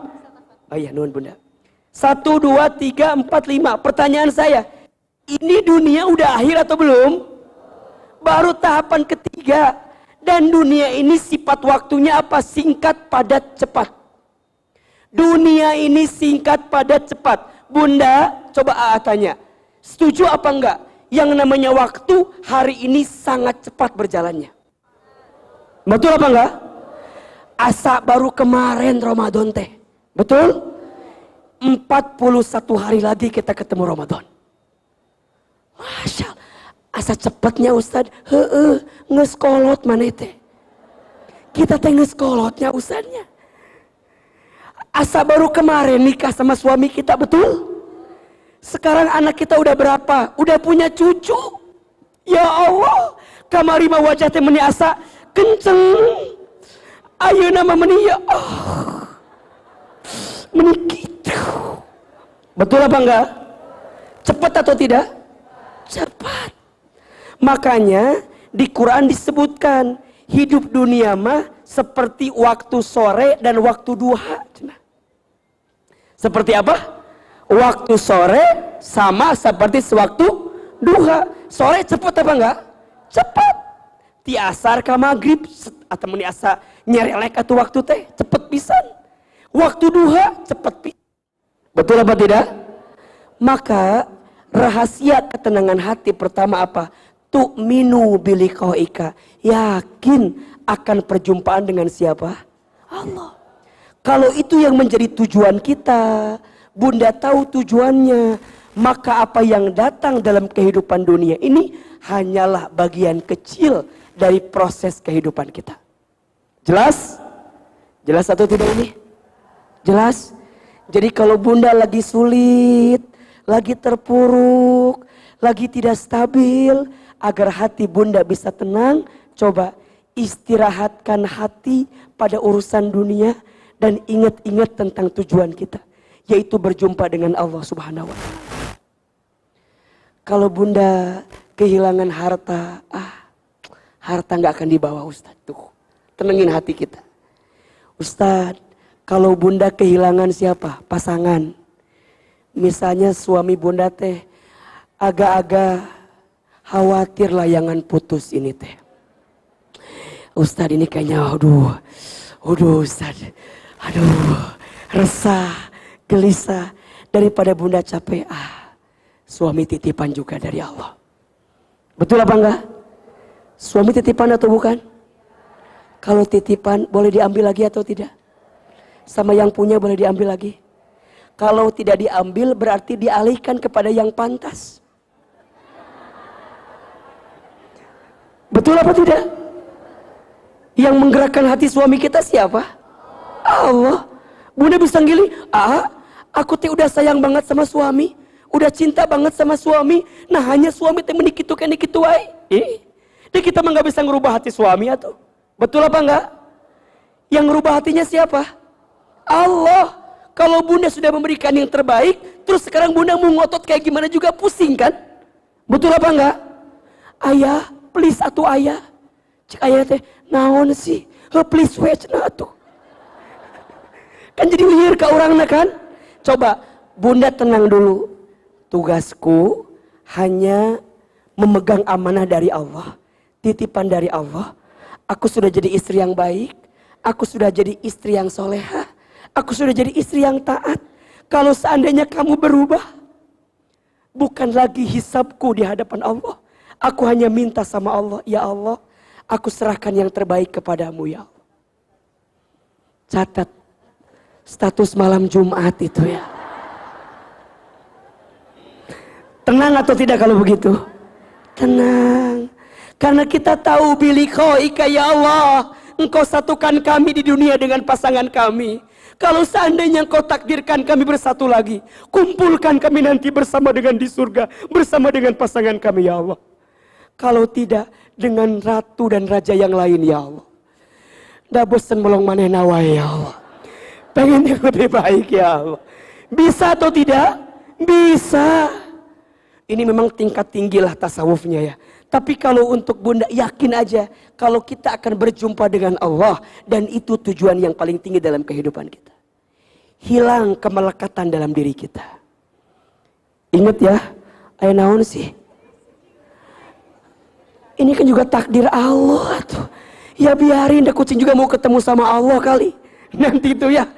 [SPEAKER 1] Oh iya nuhun bunda. 1, 2, 3, 4, 5. Pertanyaan saya. Ini dunia udah akhir atau belum? Baru tahapan ketiga. Dan dunia ini sifat waktunya apa? Singkat, padat, cepat. Dunia ini singkat, padat, cepat. Bunda, coba Aa tanya. Setuju apa enggak? Yang namanya waktu hari ini sangat cepat berjalannya. Betul apa enggak? Asa baru kemarin Ramadan teh. Betul? 41 hari lagi kita ketemu Ramadan. Masya Allah. Asa cepatnya Ustad. Ngeskolot mana teh. Kita teh ngeskolotnya Ustadnya. Asa baru kemarin nikah sama suami kita, betul? Sekarang anak kita udah berapa? Udah punya cucu. Ya Allah. Kamari mah wajah teh meni asa kenceng. Ayo nama meni ya Allah. Meni gitu. Betul apa enggak? Cepat atau tidak? Cepat. Makanya di Quran disebutkan hidup dunia mah seperti waktu sore dan waktu duha. Seperti apa? Waktu sore sama seperti sewaktu duha. Sore cepat apa enggak? Cepat. Ti asar ka maghrib atau meni asa nyerelek atuh waktu teh cepet pisan. Waktu duha cepet pisan. Betul apa tidak? Maka rahasia ketenangan hati pertama apa? Tu'minu biliqaika. Yakin akan perjumpaan dengan siapa? Allah. Kalau itu yang menjadi tujuan kita, Bunda tahu tujuannya, maka apa yang datang dalam kehidupan dunia ini hanyalah bagian kecil dari proses kehidupan kita. Jelas? Jelas atau tidak ini? Jelas? Jadi kalau Bunda lagi sulit, lagi terpuruk, lagi tidak stabil, agar hati Bunda bisa tenang, coba istirahatkan hati pada urusan dunia dan ingat-ingat tentang tujuan kita, yaitu berjumpa dengan Allah Subhanahu wa Ta'ala. Kalau Bunda kehilangan harta, harta nggak akan dibawa Ustaz. Tuh, tenangin hati kita. Ustaz, kalau Bunda kehilangan siapa? Pasangan. Misalnya suami Bunda teh agak-agak khawatir layangan putus ini teh. Ustadz ini kayaknya aduh Ustadz, resah, gelisah. Daripada Bunda capek, suami titipan juga dari Allah. Betul apa enggak? Suami titipan atau bukan? Kalau titipan boleh diambil lagi atau tidak? Sama yang punya boleh diambil lagi? Kalau tidak diambil berarti dialihkan kepada yang pantas. Betul apa tidak? Yang menggerakkan hati suami kita siapa? Allah. Bunda bisa ngili, aku teh udah sayang banget sama suami, udah cinta banget sama suami. Nah hanya suami teh menikitu wae. Dia kita mah nggak bisa ngerubah hati suami atau? Betul apa enggak? Yang ngerubah hatinya siapa? Allah. Kalau Bunda sudah memberikan yang terbaik, terus sekarang Bunda mau ngotot kayak gimana juga pusing kan? Betul apa enggak? Ayah, please atuh ayah. Cik ayah teh, naon sih? Please we cenah atuh. Kan jadi liar ke orangna kan? Coba Bunda tenang dulu. Tugasku hanya memegang amanah dari Allah, titipan dari Allah. Aku sudah jadi istri yang baik, aku sudah jadi istri yang solehah, aku sudah jadi istri yang taat. Kalau seandainya kamu berubah, bukan lagi hisabku di hadapan Allah. Aku hanya minta sama Allah, ya Allah, aku serahkan yang terbaik kepadamu ya Allah. Catat status malam Jumat itu ya. Tenang atau tidak kalau begitu? Tenang. Karena kita tahu biliqaika ya Allah, Engkau satukan kami di dunia dengan pasangan kami. Kalau seandainya Engkau takdirkan kami bersatu lagi, kumpulkan kami nanti bersama dengan di surga, bersama dengan pasangan kami ya Allah. Kalau tidak, dengan ratu dan raja yang lain ya Allah. Dah bosan melong maneh nawai ya Allah. Pengen yang lebih baik ya Allah. Bisa atau tidak? Bisa. Ini memang tingkat tinggilah tasawufnya ya. Tapi kalau untuk Bunda yakin aja, kalau kita akan berjumpa dengan Allah, dan itu tujuan yang paling tinggi dalam kehidupan kita. Hilang kemelekatan dalam diri kita. Ingat ya, aya naon sih? Ini kan juga takdir Allah tuh. Ya biarin dah, kucing juga mau ketemu sama Allah kali. Nanti itu ya,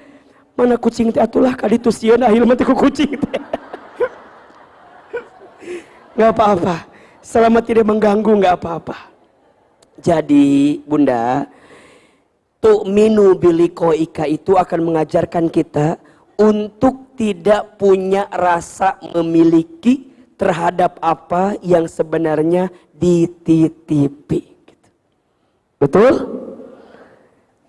[SPEAKER 1] mana kucing teh atulah kali tu sieun ahil mah ku kucing teh. Enggak apa-apa. Selama tidak mengganggu enggak apa-apa. Jadi, Bunda, tu'minu biliqaika itu akan mengajarkan kita untuk tidak punya rasa memiliki terhadap apa yang sebenarnya dititipi. Betul?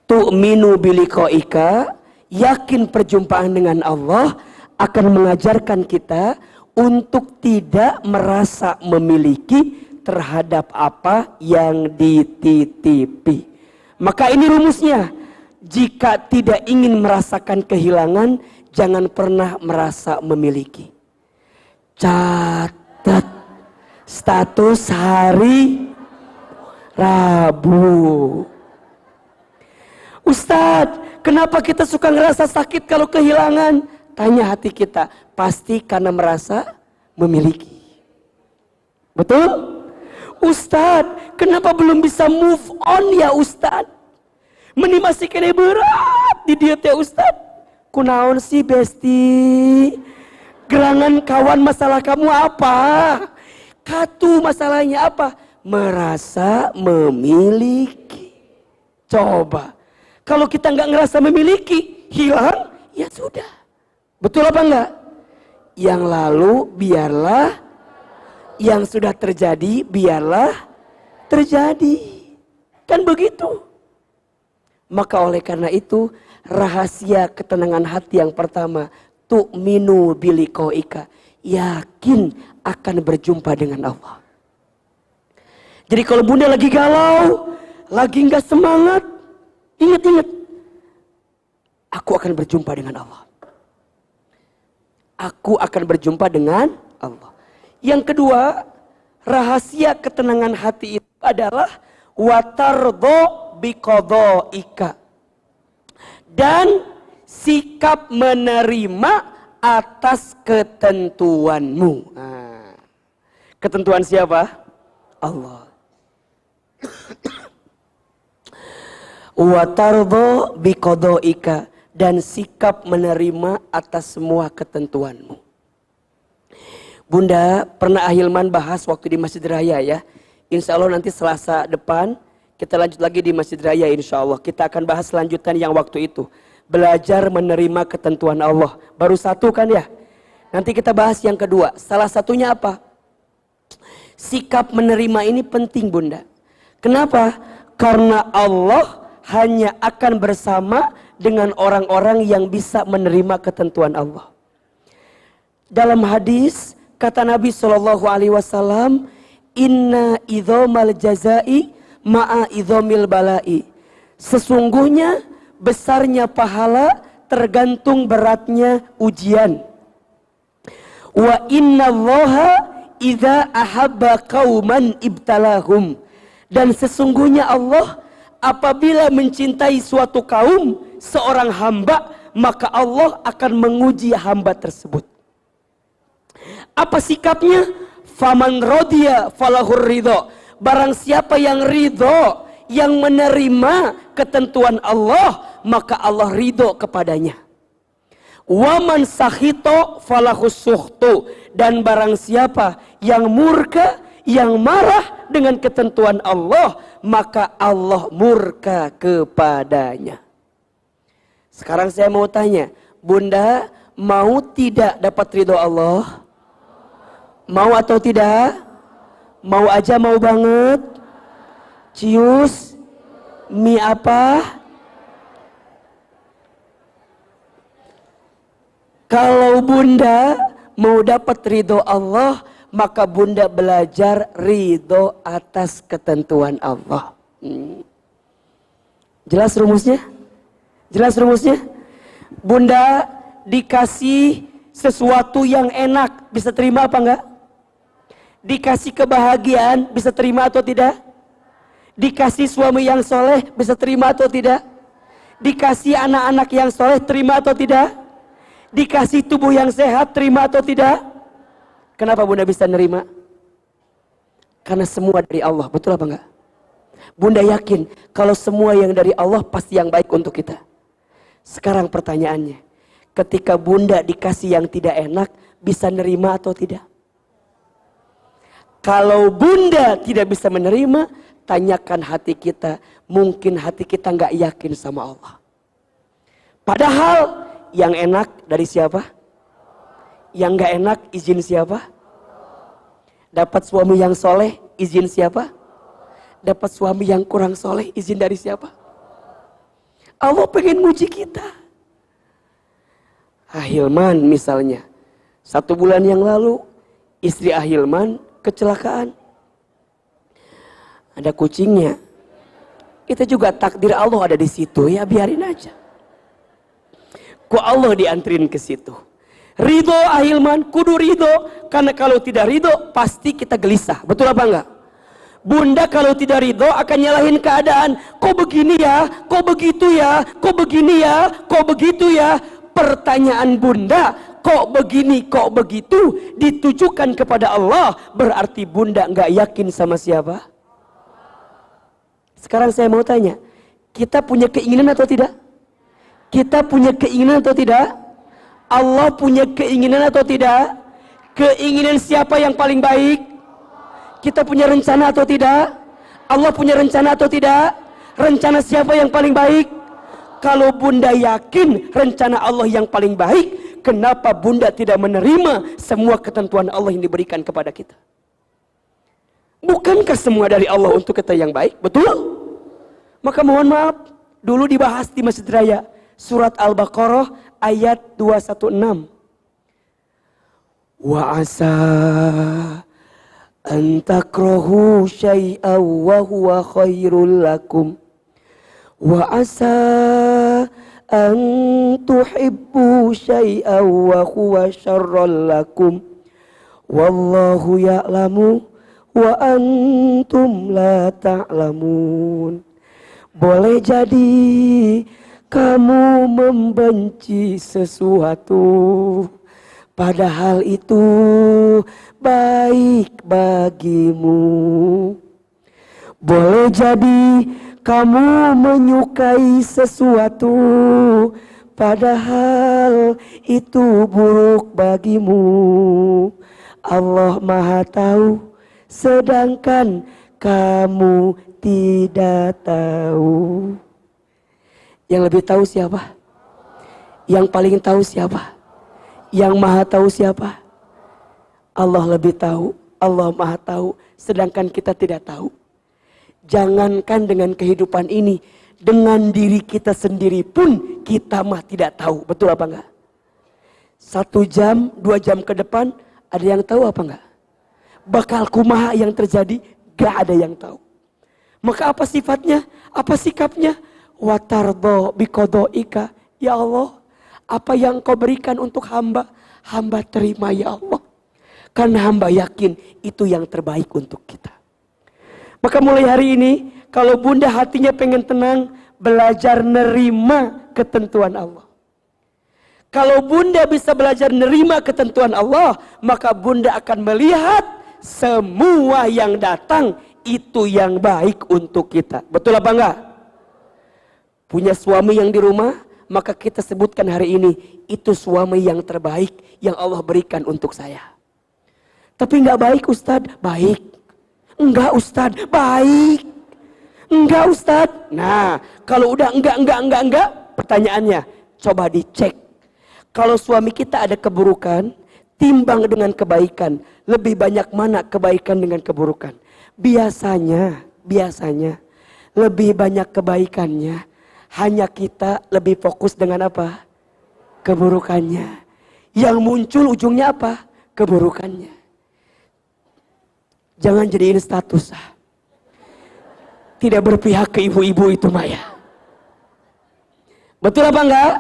[SPEAKER 1] Tu'minu biliqaika, yakin perjumpaan dengan Allah akan mengajarkan kita untuk tidak merasa memiliki terhadap apa yang dititipi. Maka ini rumusnya. Jika tidak ingin merasakan kehilangan, jangan pernah merasa memiliki. Catat status hari Rabu. Ustadz, kenapa kita suka ngerasa sakit kalau kehilangan? Tanya hati kita, pasti karena merasa memiliki. Betul? Ustadz, kenapa belum bisa move on ya Ustadz? Meni masih kena berat di dia teh Ustadz. Kunaon sih besti? Gerangan kawan, masalah kamu apa? Katu masalahnya apa? Merasa memiliki. Coba, kalau kita nggak ngerasa memiliki, hilang, ya sudah. Betul apa enggak? Yang lalu biarlah, yang sudah terjadi biarlah terjadi. Kan begitu. Maka oleh karena itu, rahasia ketenangan hati yang pertama, tu'minu biliqaika, yakin akan berjumpa dengan Allah. Jadi kalau Bunda lagi galau, lagi nggak semangat, ingat-ingat, aku akan berjumpa dengan Allah. Aku akan berjumpa dengan Allah. Yang kedua, rahasia ketenangan hati itu adalah watardho biqadhaika, dan sikap menerima atas ketentuanmu. Nah, ketentuan siapa? Allah. Watardho biqadhaika, dan sikap menerima atas semua ketentuanmu. Bunda pernah Ahilman bahas waktu di Masjid Raya ya. Insya Allah nanti Selasa depan kita lanjut lagi di Masjid Raya, insya Allah. Kita akan bahas lanjutan yang waktu itu. Belajar menerima ketentuan Allah. Baru satu kan ya? Nanti kita bahas yang kedua. Salah satunya apa? Sikap menerima ini penting Bunda. Kenapa? Karena Allah hanya akan bersama dengan orang-orang yang bisa menerima ketentuan Allah. Dalam hadis kata Nabi SAW, inna idhomal jazai ma'a idhomil balai. Sesungguhnya besarnya pahala tergantung beratnya ujian. Wa inna allaha idza ahabba qauman ibtalahum. Dan sesungguhnya Allah apabila mencintai suatu kaum, seorang hamba, maka Allah akan menguji hamba tersebut. Apa sikapnya? Faman rodiya falahur ridho. Barang siapa yang ridho, yang menerima ketentuan Allah, maka Allah ridho kepadanya. Waman sahito falahus suhtu. Dan barang siapa yang murka, yang marah dengan ketentuan Allah, maka Allah murka kepadanya. Sekarang saya mau tanya, Bunda mau tidak dapat ridho Allah? Mau atau tidak? Mau aja, mau banget? Cius? Mie apa? Kalau Bunda mau dapat ridho Allah, maka Bunda belajar ridho atas ketentuan Allah. Jelas rumusnya? Jelas rumusnya? Bunda dikasih sesuatu yang enak, bisa terima apa enggak? Dikasih kebahagiaan, bisa terima atau tidak? Dikasih suami yang soleh, bisa terima atau tidak? Dikasih anak-anak yang soleh, terima atau tidak? Dikasih tubuh yang sehat, terima atau tidak? Kenapa Bunda bisa nerima? Karena semua dari Allah, betul apa enggak? Bunda yakin kalau semua yang dari Allah pasti yang baik untuk kita. Sekarang pertanyaannya, ketika bunda dikasih yang tidak enak, bisa nerima atau tidak? Kalau bunda tidak bisa menerima, tanyakan hati kita. Mungkin hati kita nggak yakin sama Allah. Padahal yang enak dari siapa? Yang nggak enak izin siapa? Dapat suami yang soleh, izin siapa? Dapat suami yang kurang soleh, izin dari siapa? Allah pengen nguji kita. Ahilman misalnya, 1 bulan yang lalu istri Ahilman kecelakaan, ada kucingnya. Itu juga takdir Allah ada di situ, ya biarin aja. Kok Allah dianterin ke situ? Ridho Ahilman, kudu ridho, karena kalau tidak ridho pasti kita gelisah. Betul apa enggak? Bunda kalau tidak ridho akan nyalahin keadaan. Kok begini ya? Kok begitu ya? Kok begini ya? Kok begitu ya? Pertanyaan bunda, kok begini, kok begitu, ditujukan kepada Allah. Berarti bunda nggak yakin sama siapa? Sekarang saya mau tanya, kita punya keinginan atau tidak? Kita punya keinginan atau tidak? Allah punya keinginan atau tidak? Keinginan siapa yang paling baik? Kita punya rencana atau tidak? Allah punya rencana atau tidak? Rencana siapa yang paling baik? Kalau bunda yakin rencana Allah yang paling baik, kenapa bunda tidak menerima semua ketentuan Allah yang diberikan kepada kita? Bukankah semua dari Allah untuk kita yang baik? Betul? Maka mohon maaf, dulu dibahas di Masjid Raya, surat Al-Baqarah ayat 216. Wa asa an takrahu syai'an wa huwa khairul lakum wa asa an tuhibbu syai'an wa huwa syarrul lakum wallahu ya'lamu wa antum la ta'lamun. Boleh jadi kamu membenci sesuatu, padahal itu baik bagimu. Boleh jadi kamu menyukai sesuatu, padahal itu buruk bagimu. Allah Maha Tahu, sedangkan kamu tidak tahu. Yang lebih tahu siapa? Yang paling tahu siapa? Yang Maha Tahu siapa? Allah lebih tahu, Allah Maha Tahu, sedangkan kita tidak tahu. Jangankan dengan kehidupan ini, dengan diri kita sendiri pun kita mah tidak tahu. Betul apa enggak? 1 jam, 2 jam ke depan, ada yang tahu apa enggak? Bakal kumaha yang terjadi, gak ada yang tahu. Maka apa sifatnya? Apa sikapnya? Watardo biqodoika, ya Allah, apa yang kau berikan untuk hamba, hamba terima ya Allah. Karena hamba yakin itu yang terbaik untuk kita. Maka mulai hari ini, kalau bunda hatinya pengen tenang, belajar nerima ketentuan Allah. Kalau bunda bisa belajar nerima ketentuan Allah, maka bunda akan melihat semua yang datang itu yang baik untuk kita. Betul apa enggak? Punya suami yang di rumah, maka kita sebutkan hari ini, itu suami yang terbaik yang Allah berikan untuk saya. Tapi enggak baik Ustadz, baik. Enggak Ustadz, baik. Enggak Ustadz. Nah, kalau udah enggak, pertanyaannya, coba dicek. Kalau suami kita ada keburukan, timbang dengan kebaikan. Lebih banyak mana kebaikan dengan keburukan? Biasanya lebih banyak kebaikannya. Hanya kita lebih fokus dengan apa? Keburukannya. Yang muncul ujungnya apa? Keburukannya. Jangan jadiin status. Tidak berpihak ke ibu-ibu itu Maya. Betul apa enggak?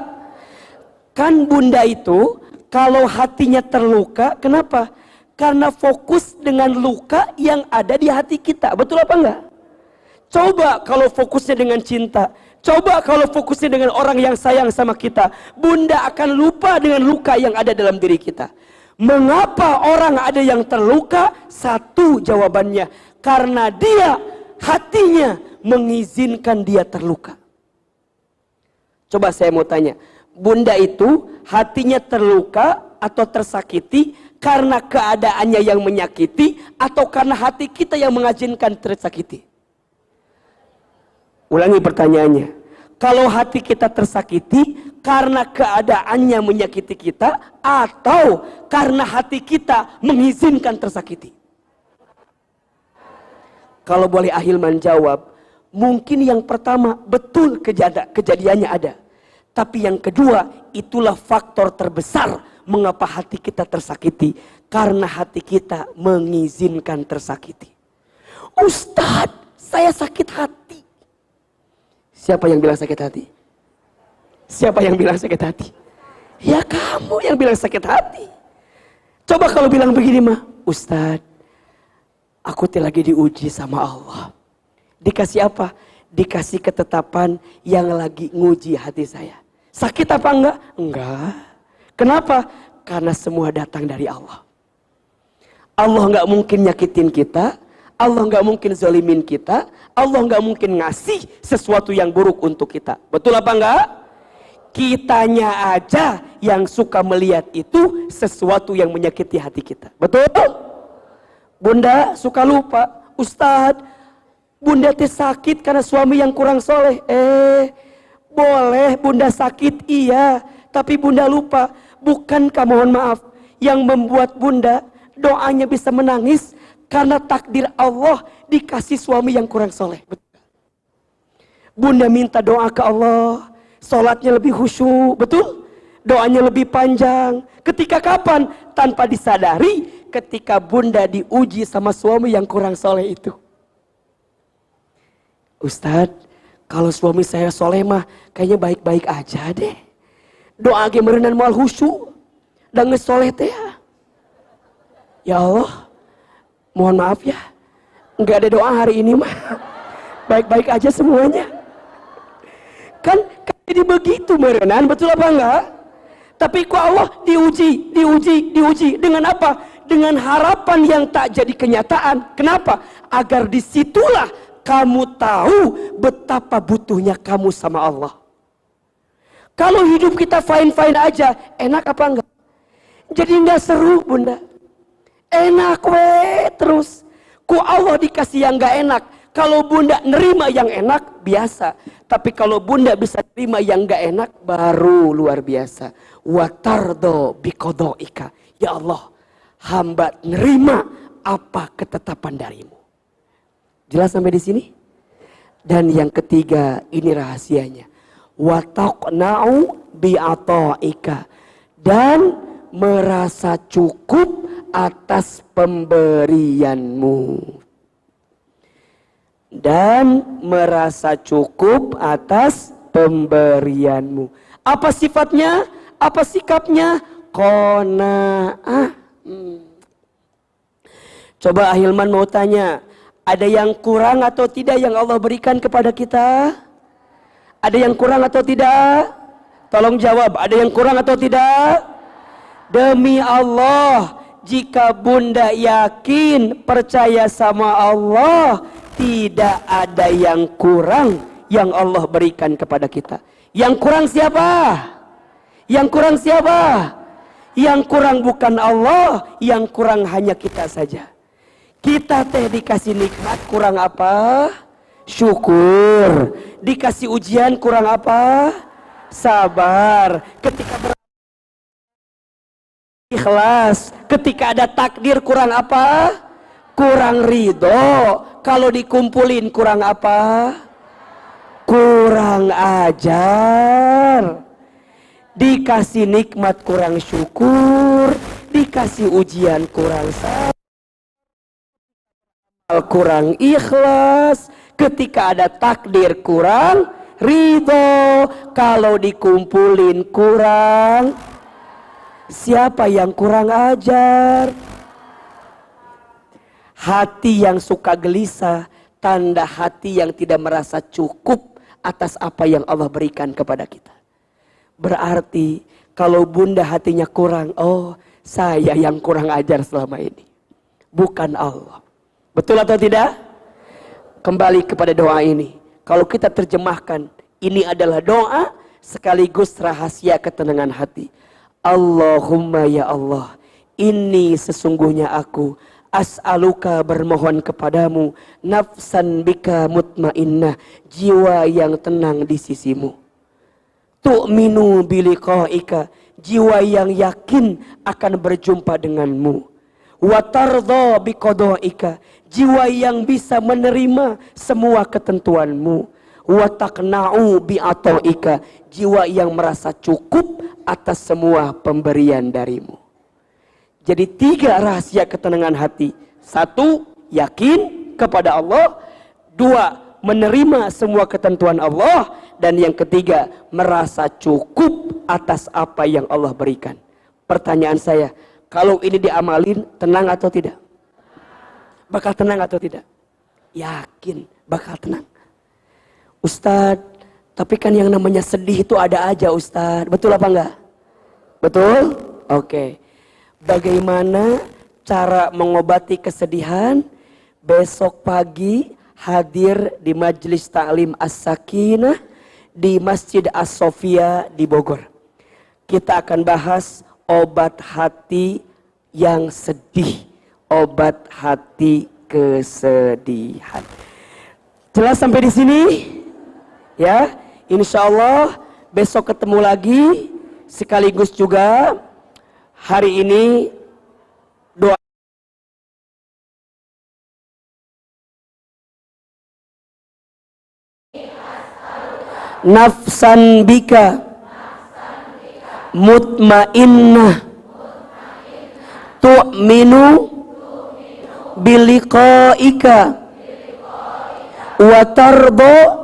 [SPEAKER 1] Kan bunda itu kalau hatinya terluka, kenapa? Karena fokus dengan luka yang ada di hati kita. Betul apa enggak? Coba kalau fokusnya dengan cinta. Coba kalau fokusnya dengan orang yang sayang sama kita. Bunda akan lupa dengan luka yang ada dalam diri kita. Mengapa orang ada yang terluka? Satu jawabannya. Karena dia hatinya mengizinkan dia terluka. Coba saya mau tanya, bunda itu hatinya terluka atau tersakiti karena keadaannya yang menyakiti atau karena hati kita yang mengizinkan tersakiti? Ulangi pertanyaannya. Kalau hati kita tersakiti karena keadaannya menyakiti kita atau karena hati kita mengizinkan tersakiti? Kalau boleh Ahilman jawab, mungkin yang pertama betul kejadiannya ada. Tapi yang kedua, itulah faktor terbesar mengapa hati kita tersakiti. Karena hati kita mengizinkan tersakiti. Ustadz, saya sakit hati. Siapa yang bilang sakit hati? Siapa yang bilang sakit hati? Ya kamu yang bilang sakit hati. Coba kalau bilang begini mah, Ustadz, aku lagi diuji sama Allah. Dikasih apa? Dikasih ketetapan yang lagi nguji hati saya. Sakit apa enggak? Enggak. Kenapa? Karena semua datang dari Allah. Allah enggak mungkin nyakitin kita. Allah enggak mungkin zalimin kita. Allah enggak mungkin ngasih sesuatu yang buruk untuk kita. Betul apa enggak? Kitanya aja yang suka melihat itu sesuatu yang menyakiti hati kita. Betul? Bunda suka lupa. Ustadz, bunda teh sakit karena suami yang kurang soleh. Boleh bunda sakit, iya. Tapi bunda lupa, bukankah mohon maaf, yang membuat bunda doanya bisa menangis karena takdir Allah dikasih suami yang kurang soleh. Bunda minta doa ke Allah, sholatnya lebih khusyuk, betul? Doanya lebih panjang. Ketika kapan? Tanpa disadari, ketika bunda diuji sama suami yang kurang soleh itu. Ustadz, kalau suami saya soleh mah kayaknya baik-baik aja deh. Doa ge meureunna moal khusyuk dan geus soleh teh. Ya Allah, mohon maaf ya, enggak ada doa hari ini mah. Baik-baik aja semuanya. Kan jadi begitu meureunnan, betul apa enggak? Tapi kok Allah diuji dengan apa? Dengan harapan yang tak jadi kenyataan. Kenapa? Agar disitulah kamu tahu betapa butuhnya kamu sama Allah. Kalau hidup kita fine-fine aja, enak apa enggak? Jadi enggak seru bunda. Enak terus. Ku Allah dikasih yang enggak enak. Kalau bunda nerima yang enak, biasa. Tapi kalau bunda bisa terima yang enggak enak, baru luar biasa. Watardo biqodoika. Ya Allah, hamba nerima apa ketetapan darimu. Jelas sampai di sini? Dan yang ketiga, ini rahasianya. Wa taqna'u bi'ata'ika, dan merasa cukup atas pemberianmu. Dan merasa cukup atas pemberianmu. Apa sifatnya? Apa sikapnya? Qanaah. Coba Ahilman mau tanya, ada yang kurang atau tidak yang Allah berikan kepada kita? Ada yang kurang atau tidak? Tolong jawab, ada yang kurang atau tidak? Demi Allah, jika bunda yakin, percaya sama Allah, tidak ada yang kurang yang Allah berikan kepada kita. Yang kurang siapa? Yang kurang siapa? Yang kurang bukan Allah, yang kurang hanya kita saja. Kita teh dikasih nikmat kurang apa? Syukur. Dikasih ujian kurang apa? Sabar. Ketika ikhlas. Ketika ada takdir kurang apa? Kurang ridho. Kalau dikumpulin kurang apa? Kurang ajar. Dikasih nikmat kurang syukur. Dikasih ujian kurang sabar. Kurang ikhlas. Ketika ada takdir kurang ridho. Kalau dikumpulin kurang. Siapa yang kurang ajar? Hati yang suka gelisah, tanda hati yang tidak merasa cukup atas apa yang Allah berikan kepada kita. Berarti kalau bunda hatinya kurang, oh saya yang kurang ajar selama ini, bukan Allah. Betul atau tidak? kembali kepada doa ini. Kalau kita terjemahkan, ini adalah doa sekaligus rahasia ketenangan hati. Allahumma ya Allah, ini sesungguhnya aku as'aluka bermohon kepadamu, nafsan bika mutmainnah, jiwa yang tenang di sisimu. Tu'minu biliqa'ika, jiwa yang yakin akan berjumpa denganmu. Wa tardha biqada'ika, jiwa yang bisa menerima semua ketentuanmu. Wa taqna'u bi'ata'ika, jiwa yang merasa cukup atas semua pemberian darimu. Jadi 3 rahasia ketenangan hati. 1, yakin kepada Allah. 2, menerima semua ketentuan Allah. Dan yang ketiga, merasa cukup atas apa yang Allah berikan. Pertanyaan saya, kalau ini diamalin, tenang atau tidak? Bakal tenang atau tidak? Yakin bakal tenang. Ustadz, tapi kan yang namanya sedih itu ada aja Ustadz. Betul apa enggak? Betul? Oke. Bagaimana cara mengobati kesedihan? Besok pagi hadir di Majelis Ta'lim As-Sakinah di Masjid As-Sofia di Bogor. Kita akan bahas obat hati yang sedih, obat hati kesedihan. Jelas sampai di sini? Ya, insya Allah besok ketemu lagi. Sekaligus juga hari ini doa nafsan bika mutmainnah tu'minu biliqa'ika wa tardha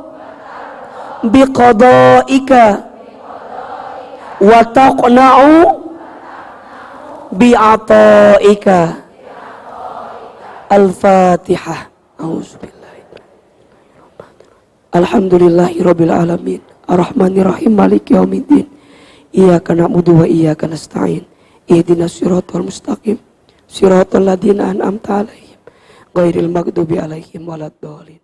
[SPEAKER 1] biqada'ika wa taqna'u bi'ata'ika. Al-Fatihah. A'udzubillahi. Alhamdulillahirabbil alamin. Arrahmanirrahim maliki yaumiddin. Iyyaka na'budu wa iyyaka nasta'in. Ihdinas siratal mustaqim. Siratal ladzina an'amta 'alaihim ghairil maghdubi 'alaihim waladdallin.